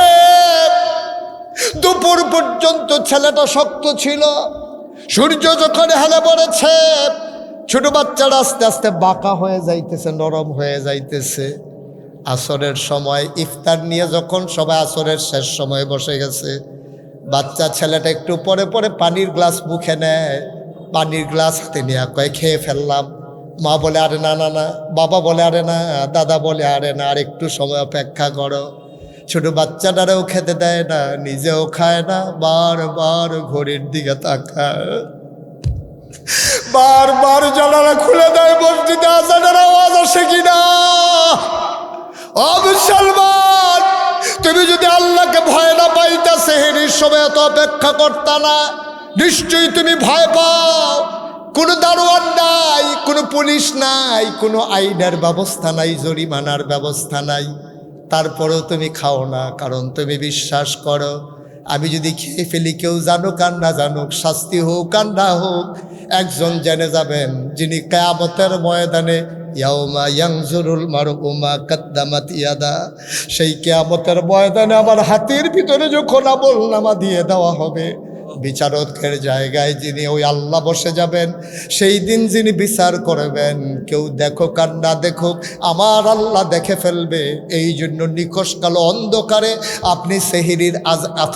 দুপুর পর্যন্ত ছেলেটা শক্ত ছিল। সূর্য যখন হেলে পড়েছে, ছোট বাচ্চারা আস্তে আস্তে বাঁকা হয়ে যাইতেছে, নরম হয়ে যাইতেছে। আসরের সময় ইফতার নিয়ে যখন সবাই আসরের শেষ সময়ে বসে গেছে, বাচ্চা ছেলেটা একটু পরে পরে পানির গ্লাস মুখে নেয়, পানির গ্লাস হাতে নিয়ে কয় খেয়ে ফেললাম। মা বলে আরে না না না, বাবা বলে আরে না, দাদা বলে আরে না, আর একটু সময় অপেক্ষা করো। ছোট বাচ্চাটারেও খেতে দেয় না, নিজেও খায় না, বারবার ঘড়ির দিকে তাকায়, বারবার জানালা খুলে দেয় মসজিদে আজানের আওয়াজ আসে কিনা। ও মুসলমান, তুমি যদি আল্লাহকে ভয় না পাইতা সেহরির সময় এত অপেক্ষা করতা না। নিশ্চয়ই তুমি ভয় পাও। কোনো দারোয়ান নাই, কোনো পুলিশ নাই, কোনো আইনের ব্যবস্থা নাই, জরিমানার ব্যবস্থা নাই, তারপরেও তুমি খাও না, কারণ তুমি বিশ্বাস করো আমি যদি খেয়ে ফেলি, কেউ জানুক আর না জানুক, শাস্তি হোক আর না হোক, একজন জেনে যাবেন যিনি কিয়ামতের ময়দানে ইয়াউমা ইয়ানজুরুল মারউ মা কাদ্দামাত ইয়াদা, সেই কিয়ামতের ময়দানে আমার হাতের ভিতরে যখন আমলনামা দিয়ে দেওয়া হবে, বিচারকের জায়গায় যিনি ওই আল্লাহ বসে যাবেন, সেই দিন যিনি বিচার করবেন, কেউ দেখুক আর না দেখুক আমার আল্লাহ দেখে ফেলবে। এই জন্য নিকষ কালো অন্ধকারে আপনি সেহরির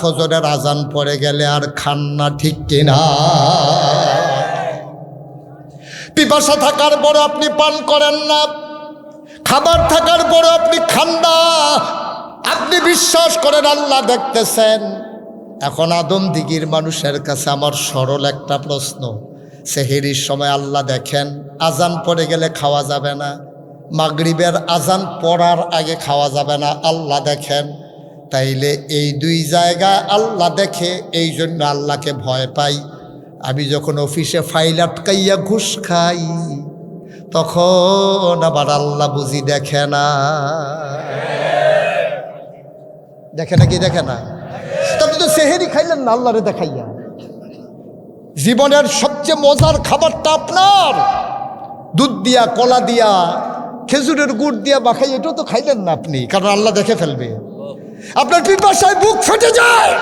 ফজরের আজান পড়ে গেলে আর খান না, ঠিক কিনা? পিপাসা থাকার পরও আপনি পান করেন না, খাবার থাকার পরও আপনি খান না, আপনি বিশ্বাস করেন আল্লাহ দেখতেছেন। এখন আদম দিঘির মানুষের কাছে আমার সরল একটা প্রশ্ন, সেহরির সময় আল্লাহ দেখেন, আজান পড়ে গেলে খাওয়া যাবে না, মাগরিবের আজান পড়ার আগে খাওয়া যাবে না, আল্লাহ দেখেন, তাইলে এই দুই জায়গায় আল্লাহ দেখে, এই জন্য আল্লাহকে ভয় পাই। আমি যখন অফিসে ফাইল আটকাইয়া ঘুষ খাই, তখন আবার আল্লাহ বুঝি দেখে না। দেখে না কি দেখে না? আপনি তো সেহেরি খাইলেন না আল্লাহরে দেখাইয়া। জীবনের সবচেয়ে মজার খাবারটা আপনার দুধ দিয়া, কলা দিয়া, খেজুরের গুড় দিয়া মাখাই, এটাও তো খাইলেন না আপনি, কারণ আল্লাহ দেখে ফেলবে। আপনার পিপাসায় বুক ফেটে যায়,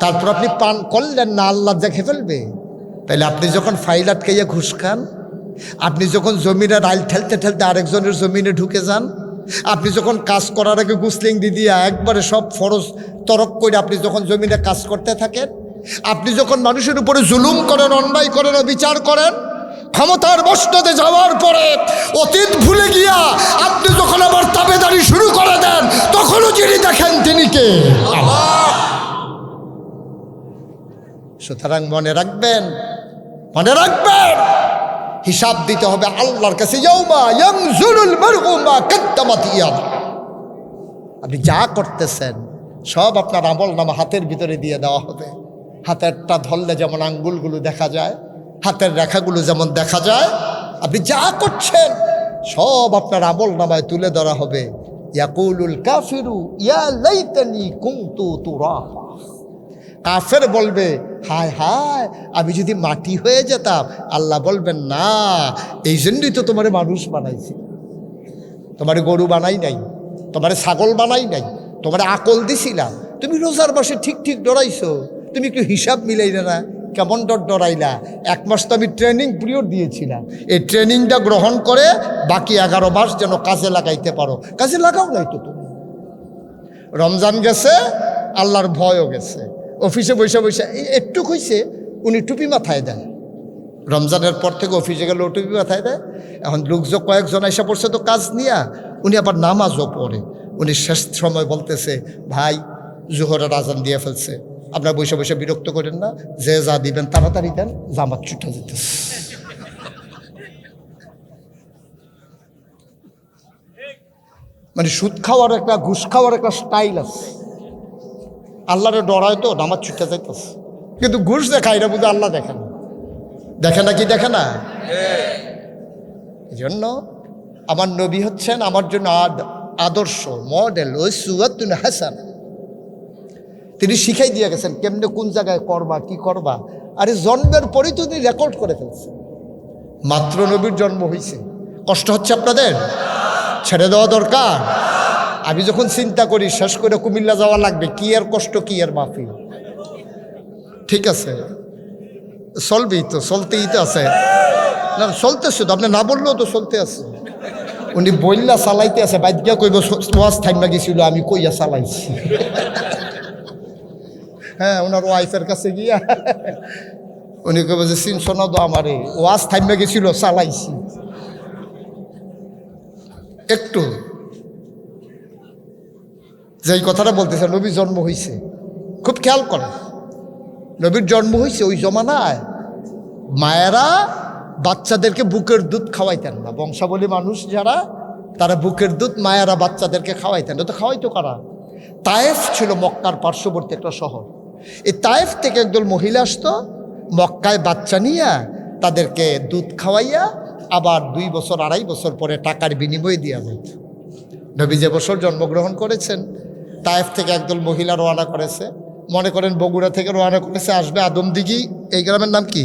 তারপর আপনি পান করলেন না, আল্লাহ দেখে ফেলবে। তাইলে আপনি যখন ফাইল আটকাইয়া ঘুষ খান, আপনি যখন জমিনে রাইল ঠেলতে ঠেলতে আরেকজনের জমিনে ঢুকে যান, আপনি যখন কাজ করার আগে গুসলিং দিয়া একবারে সব ফরজ তরক করে আপনি যখন জমিনে কাজ করতে থাকেন, আপনি যখন মানুষের উপরে জুলুম করেন, অন্যায় করেন, বিচার করেন, ক্ষমতার বস্ত্রতে যাওয়ার পরে অতীত ভুলে গিয়া আপনি যখন আবার তাবেদারি শুরু করে দেন, তখনও যিনি দেখেন তিনি কে? আল্লাহ। সুতরাং মনে রাখবেন, মনে রাখবেন, হিসাব দিতে হবে আল্লাহর কাছে। ইয়াউমা ইয়ানজুরুল মারউ মা কাদ্দামাত ইয়াদা। আপনি যা করতেছেন সব আপনার আমলনামা হাতের ভিতরে দিয়ে দেওয়া হবে। হাতেরটা ধরলে যেমন আঙ্গুলগুলো দেখা যায়, হাতের রেখাগুলো যেমন দেখা যায়, আপনি যা করছেন সব আপনার আমলনামায় তুলে ধরা হবে। ইয়াকুলুল কাফিরু ইয়া লাইতানি কুনতু তুরাবা। কাফের বলবে হায় হায়, আমি যদি মাটি হয়ে যেতাম। আল্লাহ বলবেন না, এই জন্যই তো তোমারে মানুষ বানাইছি, তোমারে গরু বানাই নাই, তোমারে ছাগল বানাই নাই, তোমারে আকল দিছিলাম। তুমি রোজার মাসে ঠিক ঠিক ডরাইছো, তুমি একটু হিসাব মিলাইলে না, কেমন ডরাইলা? 1 মাস তো আমি ট্রেনিং পিরিয়ড দিয়েছিলাম, এই ট্রেনিংটা গ্রহণ করে বাকি 11 মাস যেন কাজে লাগাইতে পারো। কাজে লাগাও নাই তো তুমি। রমজান গেছে, আল্লাহর ভয়ও গেছে। অফিসে বসে বসে একটু হইছে উনি টুপি মাথায় দেন, রমজানের পর থেকে অফিসে গেলে ও টুপি মাথায় দেয়। এখন লোকজন কয়েকজন এসে পড়ছে তো কাজ নিয়া, উনি আবার নামাজও পড়ে। উনি শেষ সময় বলতেছে, ভাই জোহরের আজান দিয়ে ফেলছে, আপনার বসে বসে বিরক্ত করেন না, যে যা দিবেন তাড়াতাড়ি দেন, জামাত ছুটে যেতেছে। মানে সুদ খাওয়ার একটা, ঘুষ খাওয়ার একটা স্টাইল আছে। আল্লাহরে ডরায় তো নামাজ ছুটে যাইতেছে, কিন্তু ঘুষ দেখায় এটা বুঝে আল্লাহ দেখে না। দেখে না কি দেখে না? এই জন্য আমার নবী হচ্ছেন আমার জন্য আদর্শ, মডেল, ওই সুওয়াতুন হাসানা। তিনি শিখাই দিয়ে গেছেন কেমনে কোন জায়গায় করবা, কি করবা। আরে জন্মের পরেই তো তিনি রেকর্ড করে ফেলছেন। মাত্র নবীর জন্ম হয়েছে, কষ্ট হচ্ছে আপনাদের? ছেড়ে দেওয়া দরকার। আমি যখন চিন্তা করি শেষ করে কুমিল্লা যাওয়া লাগবে, কি এর কষ্ট, কি এর মাফি। ঠিক আছে, চলবেই তো, চলতেই তো আছে। না চলতেছে তো, আপনি না বললেও তো চলতে আছে। উনি বললা চালাইতে আছে, বাইক গিয়া কইব ওয়াজ থাইমা গেছিল, আমি কইয়া চালাইছি। হ্যাঁ, ওনার ওয়াইফের কাছে গিয়া উনি কইব যে চিনছো না তো আমারে, ওয়াজ থাইমা গেছিল, চালাইছি। একটু যেই কথাটা বলতেছে, নবীর জন্ম হয়েছে, খুব খেয়াল করে, নবীর জন্ম হয়েছে ওই জমানায় মায়েরা বাচ্চাদেরকে বুকের দুধ খাওয়াইতেন না। বংশাবলী মানুষ যারা, তারা বুকের দুধ মায়েরা বাচ্চাদেরকে খাওয়াইতেন না। তো খাওয়াইতো কারা? তায়েফ ছিল মক্কার পার্শ্ববর্তী একটা শহর। এই তায়েফ থেকে একদল মহিলা আসতো, মক্কায় বাচ্চা নিয়ে তাদেরকে দুধ খাওয়াইয়া আবার 2 বছর 2.5 বছর পরে টাকার বিনিময়ে দেওয়া যেত। নবী যে বছর জন্মগ্রহণ করেছেন, তায়েফ থেকে একদল মহিলা রওনা করেছে। মনে করেন বগুড়া থেকে রওনা করেছে, আসবে আদমদিঘি। এই গ্রামের নাম কি?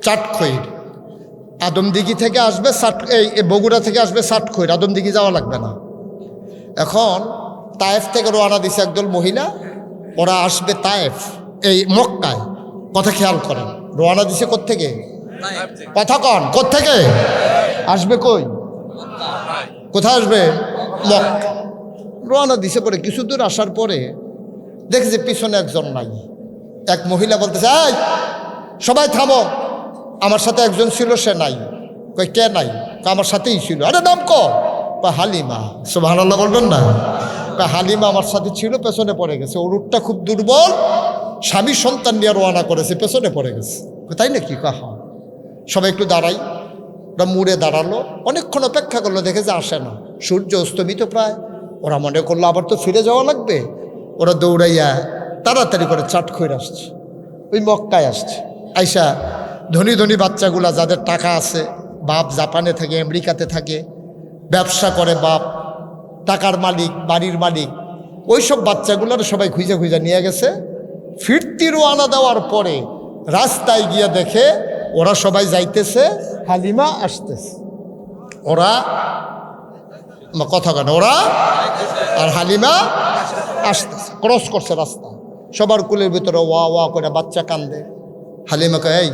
চাটখৈর। আদমদিঘি থেকে আসবে এই বগুড়া থেকে আসবে চাটখৈর, আদমদিঘি যাওয়া লাগবে না। এখন তায়েফ থেকে রওনা দিছে একদল মহিলা, ওরা আসবে তায়েফ, এই মক্কায়। কথা খেয়াল করেন, রওনা দিছে কোত্থেকে? কথা কন, কোত্থেকে আসবে? কই, কোথায় আসবে? মক্কা। রওনা দিছে। পরে কিছু দূর আসার পরে দেখেছে পিছনে একজন নাই। এক মহিলা বলতেছে, এই সবাই থামো, আমার সাথে একজন ছিল, সে নাই। কই কে নাই? আমার সাথেই ছিল। আরে নাম ক? হালিমা। সুবহানাল্লাহ বলবেন না? হালিমা আমার সাথে ছিল, পেছনে পড়ে গেছে। ওর উটটা খুব দুর্বল, স্বামী সন্তান নিয়ে রওনা করেছে, পেছনে পড়ে গেছে। তাই নাকি? কাহা সবাই একটু দাঁড়াই। ওরা মুড়ে দাঁড়ালো, অনেকক্ষণ অপেক্ষা করলো, দেখে যে আসে না। সূর্য অস্তমিত প্রায়। ওরা মনে করলো আবার তো ফিরে যাওয়া লাগবে। ওরা দৌড়াইয়া তাড়াতাড়ি করে চাটখৈর আসছে, ওই মক্কায় আসছে। আইসা ধনী ধনী বাচ্চাগুলা, যাদের টাকা আছে, বাপ জাপানে থাকে, আমেরিকাতে থাকে, ব্যবসা করে, বাপ টাকার মালিক, বাড়ির মালিক, ওই সব বাচ্চাগুলোর সবাই খুঁজে খুঁজে নিয়ে গেছে। ফিরতি রওনা দেওয়ার পরে রাস্তায় গিয়ে দেখে ওরা সবাই যাইতেছে, হালিমা আসতেছে। ওরা কথা কেন, ওরা আর হালিমা আসতেছে, ক্রস করছে রাস্তা। সবার কুলের ভিতরে ওয়া ওয়া করে বাচ্চা কান্দে। হালিমা কয়, এই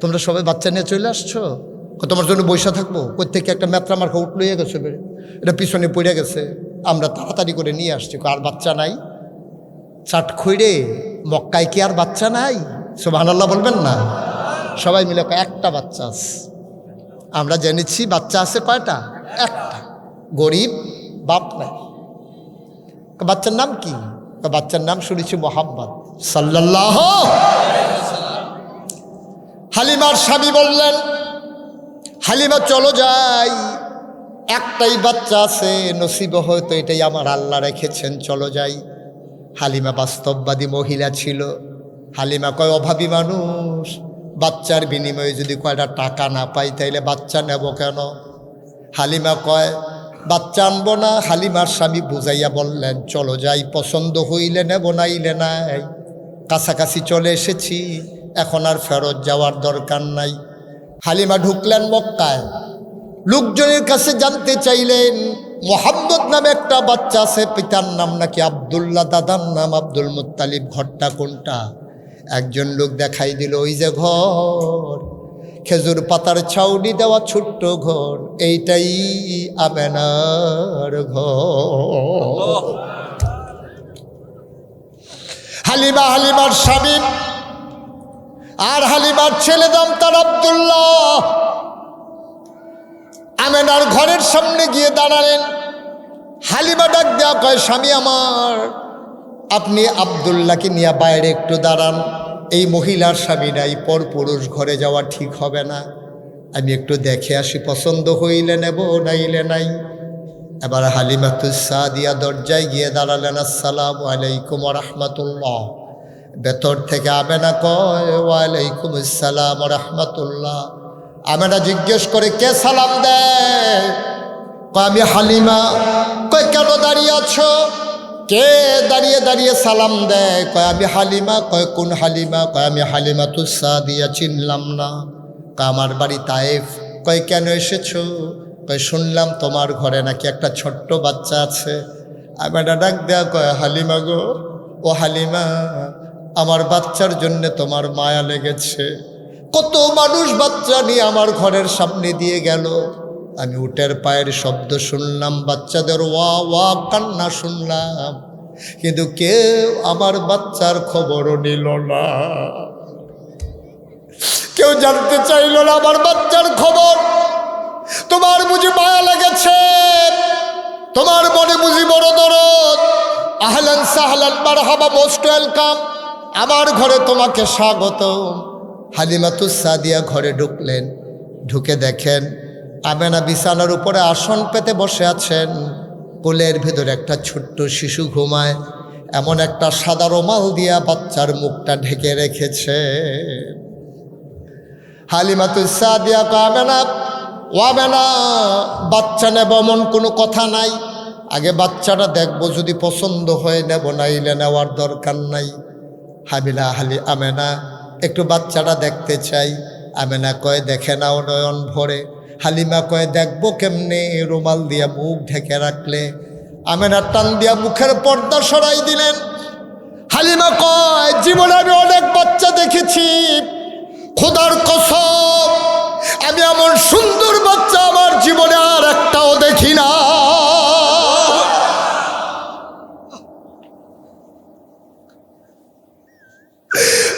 তোমরা সবাই বাচ্চা নিয়ে চলে আসছো, তোমার জন্য বৈশা থাকবো? প্রত্যেকে একটা মেত্রা মার্কা উঠ লইয়া গেছে, বেড়ে এটা পিছনে পড়ে গেছে, আমরা তাড়াতাড়ি করে নিয়ে আসছি। আর বাচ্চা নাই? চাটখৈরে মক্কায় কি আর বাচ্চা নাই? সুবহানাল্লাহ বলবেন না? সবাই মিলে একটা বাচ্চা আছে। আমরা জেনেছি বাচ্চা আছে কয়টা? একটা। গরিব, বাপ নাই। বাচ্চার নাম কি? বাচ্চার নাম শুনেছি মোহাম্মদ সাল্লাল্লাহু। হালিমার স্বামী বললেন, হালিমা চলো যাই, একটাই বাচ্চা আছে, নসিব হয়তো এটাই আমার আল্লাহ রেখেছেন, চলো যাই। হালিমা বাস্তববাদী মহিলা ছিল। হালিমা কয়, অভাবী মানুষ, বাচ্চার বিনিময়ে যদি কয়টা টাকা না পাই তাইলে বাচ্চা নেব কেন? হালিমা কয়, বাচ্চা আনবো না। হালিমার স্বামী বুঝাইয়া বললেন, চলো যাই, পছন্দ হইলে নেব, নাইলে নাই, কাছাকাছি চলে এসেছি, এখন আর ফেরত যাওয়ার দরকার নাই। হালিমা ঢুকলেন মক্কায়। লোকজনের কাছে জানতে চাইলেন, মোহাম্মদ নামে একটা বাচ্চা আছে, পিতার নাম নাকি আব্দুল্লাহ, দাদার নাম আব্দুল মুত্তালিব, ঘরটা কোনটা? একজন লোক দেখাই দিল, ওই যে ঘর, খেজুর পাতার ছাউনি দেওয়া ছোট্ট ঘর, এইটাই আমেনার ঘর। হালিমা, হালিমার স্বামী আর হালিমার ছেলে দাম তার আব্দুল্লাহ আমেনার ঘরের সামনে গিয়ে দাঁড়ালেন। হালিমা ডাক দেওয়া কয়, স্বামী আমার, আপনি আব্দুল্লাহকে নিয়ে বাইরে একটু দাঁড়ান। এই মহিলার স্বামী নাই, পর পুরুষ ঘরে যাওয়া ঠিক হবে না, আমি একটু দেখে আসি, পছন্দ হইলে নেব, নাইলে নাই। এবার হালিমাতুস সাদিয়া দরজায় গিয়ে দাঁড়ালেন। আসসালামু আলাইকুম ওয়া রাহমাতুল্লাহ। ভেতর থেকে আমেনা কয়, ওয়ালাইকুম আসসালাম ওয়া রাহমাতুল্লাহ। আমেনা জিজ্ঞেস করে, কে সালাম দেয়? কয়, আমি হালিমা। কয়, কেন দাঁড়িয়ে আছো? কে দাঁড়িয়ে দাঁড়িয়ে সালাম দেয়? কয়, আমি হালিমা। কয়, কোন হালিমা? কয়, আমি হালিমাতুস সাদিয়া, চিনলাম না। কয়, আমার বাড়ি তায়েফ। কয়, কেন এসেছো? কয়, শুনলাম তোমার ঘরে নাকি একটা ছোট্ট বাচ্চা আছে। আমেনা ডাক দেয়া কয়, হালিমা গো, ও হালিমা, আমার বাচ্চার জন্য তোমার মায়া লেগেছে। কত মানুষ বাচ্চা নিয়ে আমার ঘরের সামনে দিয়ে গেল, আমি উটের পায়ের শব্দ শুনলাম, বাচ্চাদের ওয়া ওয়া কান্না শুনলাম, কিন্তু কেউ আমার বাচ্চার খবরও নিল না। কেউ জানতে চাইল না আমার বাচ্চার খবর। তোমার বুঝি মায়া লেগেছে, তোমার মনে বুঝি বড় দরদ। আহলান সাহলান মারহাবা, মোস্ট ওয়েলকাম, আমার ঘরে তোমাকে স্বাগত। হালিমাতুস সাদিয়া ঘরে ঢুকলেন, ঢুকে দেখেন আমেনা বিছানার উপরে আসন পেতে বসে আছেন, কোলের ভেতরে একটা ছোট্ট শিশু ঘুমায়, এমন একটা সাদা রুমাল দিয়া বাচ্চার মুখটা ঢেকে রেখেছে। হালিমাতুস সাদিয়া আমেনা, ও আমেনা, বাচ্চা নেব এমন কোনো কথা নাই, আগে বাচ্চাটা দেখবো, যদি পছন্দ হয় নেব, নাইলে নেওয়ার দরকার নাই। আমেনা একটু বাচ্চাটা দেখতে চাই। আমেনা কয় দেখে নাও নয়ন ভরে। হালিমা কয় দেখবো কেমনে, রুমাল দিয়া মুখ ঢেকে রাখলে। আমেনা টান দিয়া মুখের পর্দা সরাই দিলেন। হালিমা কয় জীবনে আমি অনেক বাচ্চা দেখেছি, খোদার কসম আমি এমন সুন্দর বাচ্চা আমার জীবনে আর একটাও দেখি না।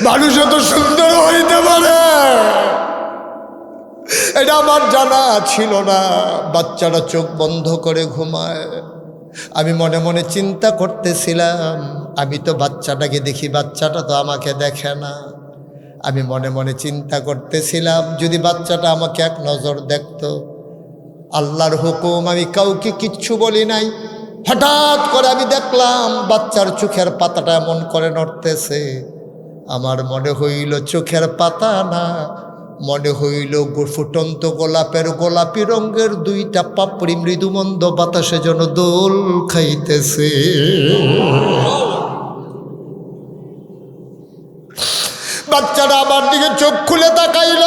মানুষ এত সুন্দর হইতে পারে এটা আমার জানা ছিল না। বাচ্চারা চোখ বন্ধ করে ঘুমায়। আমি মনে মনে চিন্তা করতেছিলাম, আমি তো বাচ্চাটাকে দেখি, বাচ্চাটা তো আমাকে দেখে না। আমি মনে মনে চিন্তা করতেছিলাম, যদি বাচ্চাটা আমাকে এক নজর দেখতো। আল্লাহর হুকুম, আমি কাউকে কিচ্ছু বলি নাই। হঠাৎ করে আমি দেখলাম বাচ্চার চোখের পাতাটা এমন করে নড়তেছে। আমার মনে হইল চোখের পাতা না, মনে হইল ফুটন্ত গোলাপের গোলাপি রঙের দুইটা পাপড়ি মৃদুমন্দ বাতাসে যেন দোল খাইতেছে। বাচ্চারা আমার দিকে চোখ খুলে তাকাইল,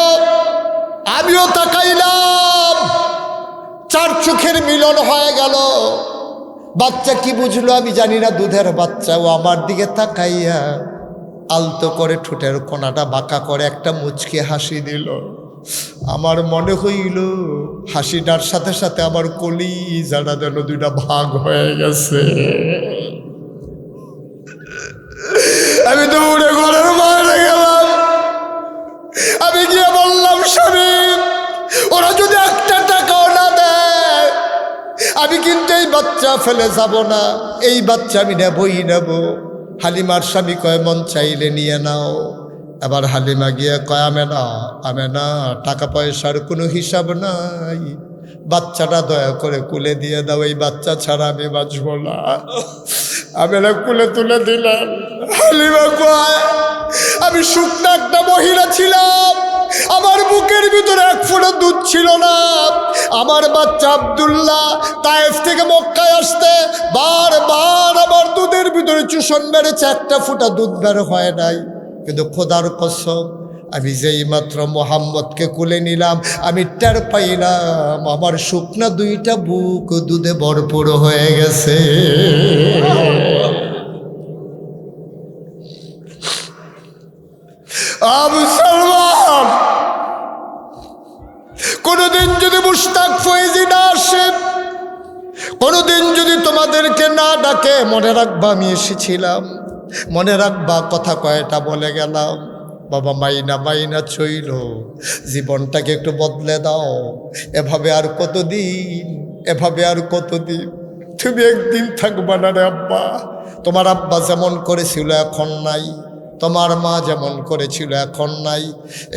আমিও তাকাইলাম, চার চোখের মিলন হয়ে গেল। বাচ্চা কি বুঝলো আমি জানি না, দুধের বাচ্চা, ও আমার দিকে তাকাইয়া আলতো করে ঠোঁটের কোনাটা বাঁকা করে একটা মুচকি হাসি দিল। আমার মনে হইল হাসিটার সাথে সাথে আমার কলিজাটা যেন দুইটা ভাগ হয়ে গেছে। আমি দৌড়ে ঘরের বাইরে গেলাম। আমি গিয়ে বললাম, স্বামী ওরা যদি একটা টাকাও না দেয় আমি কিন্তু এই বাচ্চা ফেলে যাব না, এই বাচ্চা আমি নেবই নেব। হালিমার স্বামী কয় মন চাইলে নিয়ে নাও। আবার হালিমা গিয়ে কয় আমেনা, আমেনা টাকা পয়সার কোনো হিসাব নাই, বাচ্চাটা দয়া করে কুলে দিয়ে দাও, এই বাচ্চা ছাড়া আমি বাঁচব না। আমেনা কুলে তুলে দিলেন। হালিমা কয় আমি শুকনো একটা মহিলা ছিলাম, আমার বুকের ভিতরে এক ফোঁটা দুধ ছিল না। আমার বাচ্চা আব্দুল্লাহ তায়েফ থেকে মক্কায় আসতে বারবার আমার দুধের ভিতরে চুষণ মেরেছে, একটা ফোঁটা দুধ বের হয় নাই। কিন্তু খোদার কসম আমি যেই মাত্র মোহাম্মদকে কুলে নিলাম, আমি টের পাইলাম আমার শুকনা দুইটা বুক দুধে ভরপুর হয়ে গেছে। মুসলমান, কোনদিন যদি মুশতাক ফয়েজি না আসে, কোনদিন যদি তোমাদেরকে না ডাকে, মনে রাখবা আমি এসেছিলাম, মনে রাখবা কথা কয়টা বলে গেলাম। বাবা মাইনা মাইনা চইল, জীবনটাকে একটু বদলে দাও। এভাবে আর কতদিন, এভাবে আর কতদিন? তুমি একদিন থাকবা না রে আব্বা। তোমার আব্বা যেমন করেছিল এখন নাই, তোমার মা যেমন করেছিল এখন নাই,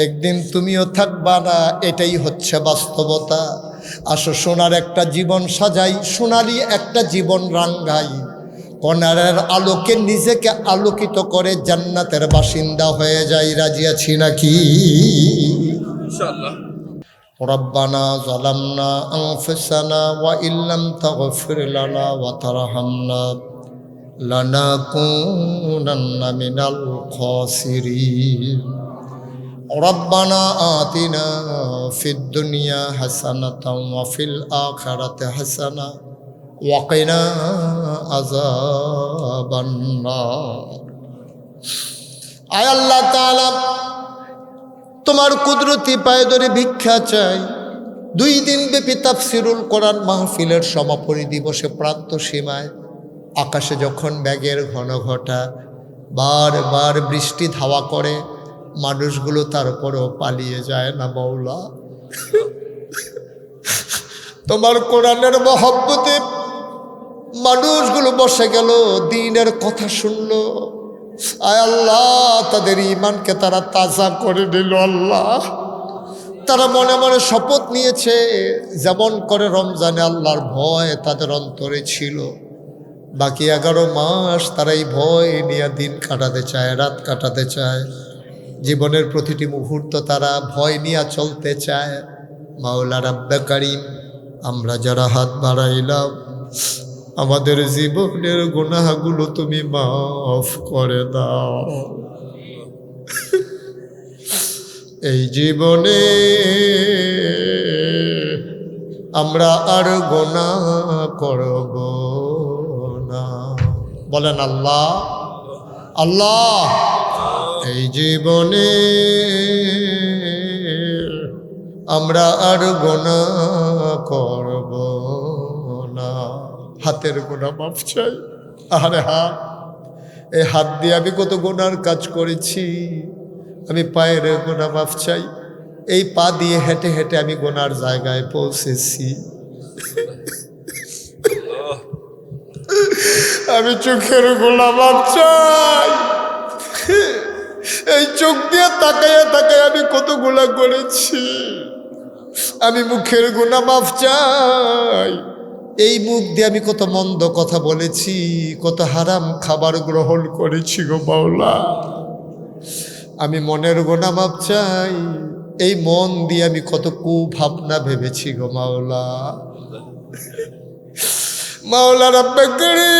একদিন তুমিও থাকবা না, এটাই হচ্ছে বাস্তবতা। আসো সোনার একটা জীবন সাজাই, সোনালি একটা জীবন রাঙ্গাই, কনারের আলোকে নিজেকে আলোকিত করে জান্নাতের বাসিন্দা হয়ে যাই। রাজি আছি নাকি? ইনশাআল্লাহ। রব্বানা যালামনা আনফুসানা ওয়া ইল্লাম তাগফির লানা ওয়া তারহামনা লানাকুনান্না মিনাল খাসিরিন। রব্বানা আতিনা ফিদ দুনিয়া হাসানাতাও ওয়া ফিল আখিরাতি হাসানা ওয়া কিনা আযাবান নার। আয় আল্লাহ তাআলা, তোমার কুদরতি পায়ে ধরে ভিক্ষা চাই। 2 দিন ব্যাপী তাফসিরুল কোরআন মাহফিলের সমাপনী দিবসে প্রান্ত সীমায় আকাশে যখন মেঘের ঘন ঘটা, বারবার বৃষ্টি ধাওয়া করে, মানুষগুলো তারপরেও পালিয়ে যায় না মাওলা। তোমার কোরআনের মহব্বতে মানুষগুলো বসে গেল, দ্বীনের কথা শুনলো। আয় আল্লাহ, তাদের ঈমানকে তারা তাজা করে দিল। আল্লাহ, তারা মনে মনে শপথ নিয়েছে, যেমন করে রমজানে আল্লাহর ভয় তাদের অন্তরে ছিল, বাকি 11 মাস তারা এই ভয় নিয়ে দিন কাটাতে চায়, রাত কাটাতে চায়। জীবনের প্রতিটি মুহূর্ত তারা ভয় নিয়ে চলতে চায়। মাওলা রাব্বে কারীম, আমরা যারা হাত বাড়াইলাম, আমাদের জীবনের গুনাহগুলো তুমি মাফ করে দাও। এই জীবনে আমরা আর গুনাহ করব না। বলেন আল্লাহ আল্লাহ। এই জীবনে আমরা আর গুনাহ করব না। হাতের গুনাহ মাফ চাই। আরে হাত, এই হাত দিয়ে আমি কত গুনার কাজ করেছি। আমি পায়ের গুনাহ মাফ চাই। এই পা দিয়ে হেঁটে হেঁটে আমি গুনার জায়গায় পৌঁছেছি। আমি চোখের গুনাহ মাফ চাই। এই চোখ দিয়ে তাকাইয়া তাকাইয়া আমি কত গুনাহ করেছি। আমি মুখের গুনাহ মাফ চাই। এই মুখ দিয়ে আমি কত মন্দ কথা বলেছি, কত হারাম খাবার গ্রহণ করেছি গো মাওলা। আমি মনের গুনাহ মাফ চাই। এই মন দিয়ে আমি কত কুভাবনা ভেবেছি গো মাওলা। মাওলা রাব্বে কারীম,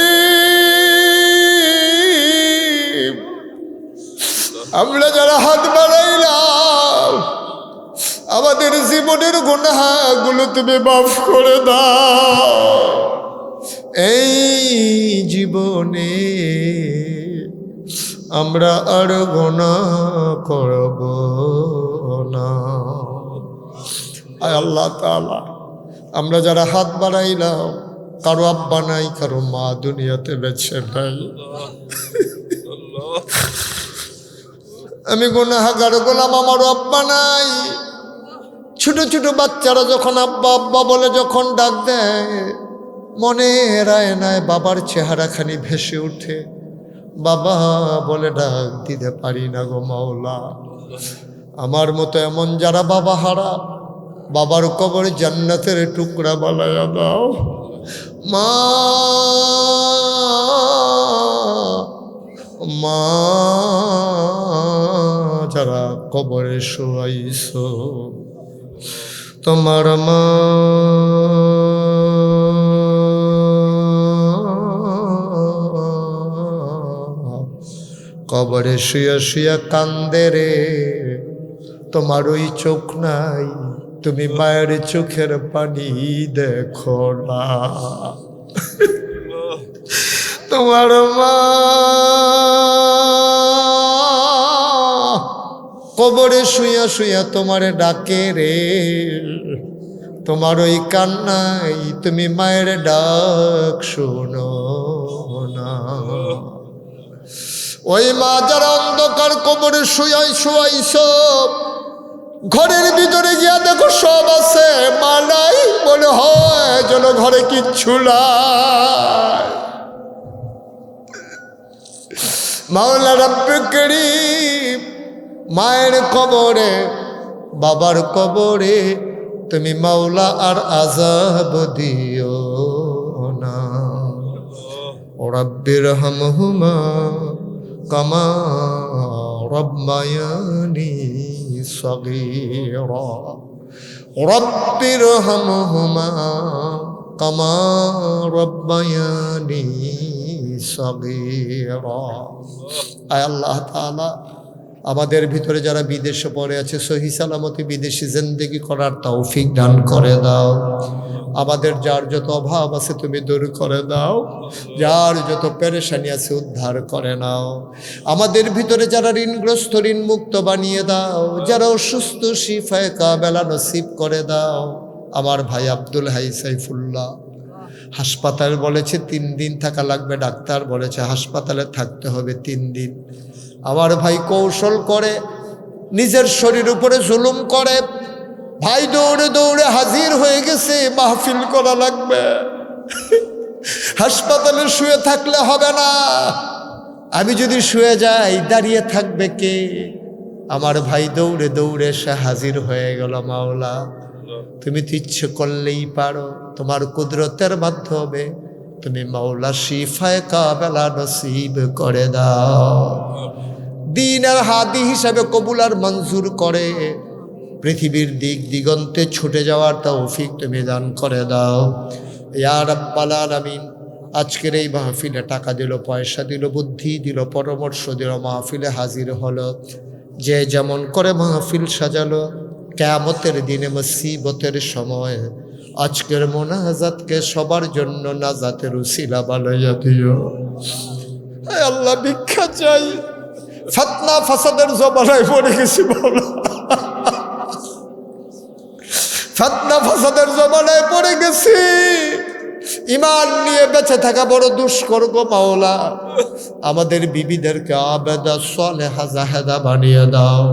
আমরা যারা হাত বাড়াইলাম, আমাদের জীবনের গুনাহগুলো তুমি মাফ করে দাও। এই জীবনে আমরা আর গুনাহ করব না। আয় আল্লাহ তাআলা, আমরা যারা হাত বাড়াইলাম, কারো আব্বা নাই, কারো মা দুনিয়াতে বেঁচে নাই। আমি গুনাহগার গোলাম, আমারও আব্বা নাই। ছোট ছোট বাচ্চারা যখন আব্বা আব্বা বলে যখন ডাক দেয়, মনের আয়নায় বাবার চেহারাখানি ভেসে ওঠে। বাবা বলে ডাক দিতে পারি না গো মাওলা। আমার মতো এমন যারা বাবা হারা, বাবার কবরে জান্নাতের টুকরা বানায়া দাও। মা মা যারা কবরে শোয়াইছো, তোমার মা কবরে শুয়া শুয়া কান্দে রে। তোমার ওই চোখ নাই, তুমি মায়ের চোখের পানি দেখো না। তোমার মা কবরে শুয়া শুয়া তোমারে ডাকে রে। তোমার ওই কান্নাই তুমি মায়ের ডাক শোনো না। ওই মা যারা অন্ধকার কবরে শুয়াইছ, ঘরের ভিতরে গিয়া দেখো সব আছে, মা নাই, মনে হয় যেন ঘরে কিচ্ছু নাই। মাওলা রাব্বে কারীম, মায়ের কবরে বাবার কবরে তুমি মাওলা আর আযাব দিও না। রাব্বির হামহুমা কামা রাব্বায়ানি সগীরা। রাব্বির হামহুমা কামা রাব্বায়ানি সগীরা। আয় আল্লাহ তাআলা, আমাদের ভিতরে যারা বিদেশে পড়ে আছে, সহি সালামতি বিদেশি জিন্দেগি করার তৌফিক দান করে দাও। আমাদের যার যত অভাব আছে তুমি দূর করে দাও, যার যত পেরেশানি আছে উদ্ধার করে নাও। আমাদের ভিতরে যারা ঋণগ্রস্ত ঋণ মুক্ত বানিয়ে দাও, যারা অসুস্থ শিফায়ে কামেলা নসিব করে দাও। আমার ভাই আব্দুল হাই সাইফুল্লাহ হাসপাতাল বলেছে 3 দিন থাকা লাগবে, ডাক্তার বলেছে হাসপাতালে থাকতে হবে 3 দিন। আমার ভাই কৌশল করে নিজের শরীর উপরে জুলুম করে ভাই দৌড়ে দৌড়ে হাজির হয়ে গেছে, মাহফিল করা লাগবে। হাসপাতালে শুয়ে থাকলে হবে না, আমি যদি শুয়ে যাই দাঁড়িয়ে থাকবে কে? আমার ভাই দৌড়ে দৌড়ে সে হাজির হয়ে গেল। মাওলা তুমি তো ইচ্ছে করলেই পারো, তোমার কুদরতের মাধ্যমে তুমি মাওলা শিফায়ে কামেলা নসিব করে দাও। দ্বীনের হাদি হিসাবে কবুল আর মঞ্জুর করে পৃথিবীর দিক দিগন্তে ছুটে যাওয়ার তৌফিক তুমি দান করে দাও ইয়া রাব্বাল আলামিন। আজকের এই মাহফিলে টাকা দিল, পয়সা দিল, বুদ্ধি দিল, পরামর্শ দিল, মাহফিলে হাজির হলো। যে যেমন করে মাহফিল সাজালো, কিয়ামতের দিনে মুসিবতের সময় আজকের মোনাজাতকে সবার জন্য নাজাতের উসিলা বানাইয়া দিও। হে আল্লাহ ভিক্ষা চাই, ফিতনা ফাসাদের জমানায় পড়ে গেছি মাওলা, ফিতনা ফাসাদের জমানায় পড়ে গেছি। ঈমান নিয়ে বেঁচে থাকা বড় দুষ্কর গো মাওলা। আমাদের বিবিদেরকে আবেদা সালেহা জাহেদা বানিয়ে দাও।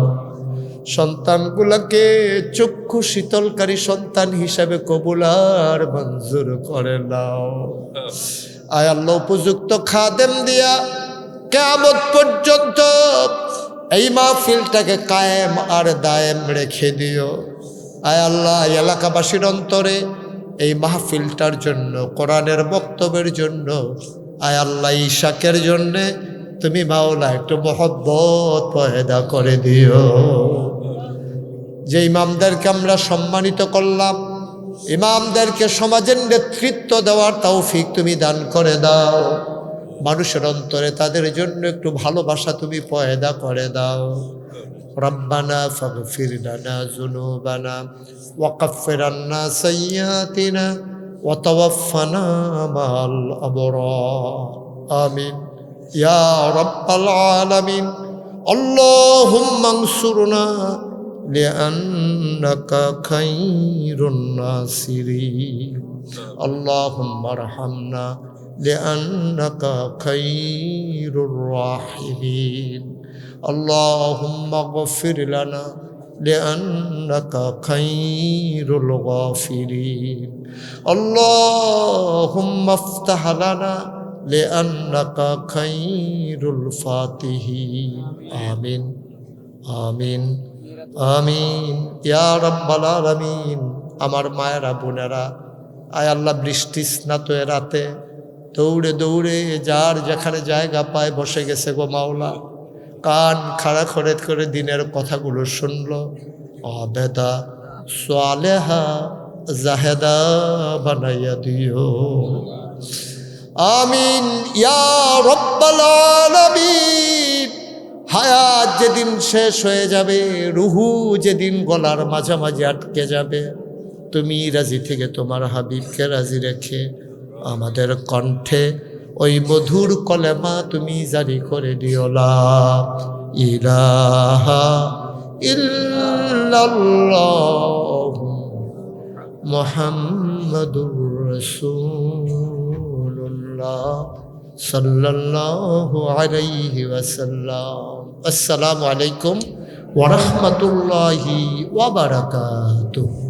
সন্তানগুলোকে চক্ষু শীতলকারী সন্তান হিসাবে কবুল আর মঞ্জুর করে নাও। আয় আল্লাহ উপযুক্ত খাদেম দিয়া কিয়ামত পর্যন্ত এই মাহফিলটাকে কায়েম আর দায়েম রেখে দিও। আয় আল্লাহ এলাকাবাসীর অন্তরে এই মাহফিলটার জন্য, কোরআনের বক্তব্যের জন্য, আয় আল্লাহ ইশাকের জন্যে তুমি মাওলা একটু মহব্বত পয়দা করে দিও। যে ইমামদেরকে আমরা সম্মানিত করলাম, ইমামদেরকে সমাজের নেতৃত্ব দেওয়ার তৌফিক তুমি দান করে দাও। মানুষের অন্তরে তাদের জন্য একটু ভালোবাসা তুমি পয়দা করে দাও। রব্বানা ফাগফির লানা যুনুবানা ওয়া কাফির আন্না সাইয়্যাতিনা ওয়া তাওয়াফফানা মা'আল আবরার। আমিন ইয়া রাব্বাল আলামিন। আল্লাহুম্মা আনসুরনা লিআন্নাকা খায়রুন নাসিরিন। আল্লাহুম্মা আরহামনা লিআন্নাকা খায়রুর রাহিমিন। اللهم اغفر لنا لأنك خير الغافرين. اللهم افتح لنا لأنك خير الفاتحين. آمين آمين آمين يا رب العالمين. আমার মায়েরা বোনেরা, আয় আল্লাহ বৃষ্টি স্নাত রাতে দৌড়ে দৌড়ে যার যেখানে জায়গা পায় বসে গেছে গো মাওলা। কান খাড়া করে দিনের কথাগুলো শুনলো। আবেদা সালেহা জাহেদা বানাইয়া দিও। আমিন ইয়া রাব্বাল আলামিন। হায়াত যেদিন শেষ হয়ে যাবে, রুহু যেদিন গলার মাঝামাঝি আটকে যাবে, তুমি রাজি থেকে তোমার হাবিবকে রাজি রেখে আমাদের কণ্ঠে ওই মধুর কলেমা তুমি জারি করে দিও। লা ইলাহা ইল্লাল্লাহ মুহাম্মাদুর রাসূলুল্লাহ সাল্লাল্লাহু আলাইহি ওয়াসাল্লাম। আসসালামু আলাইকুম ওয়া রাহমাতুল্লাহি ওয়া বারাকাতুহু।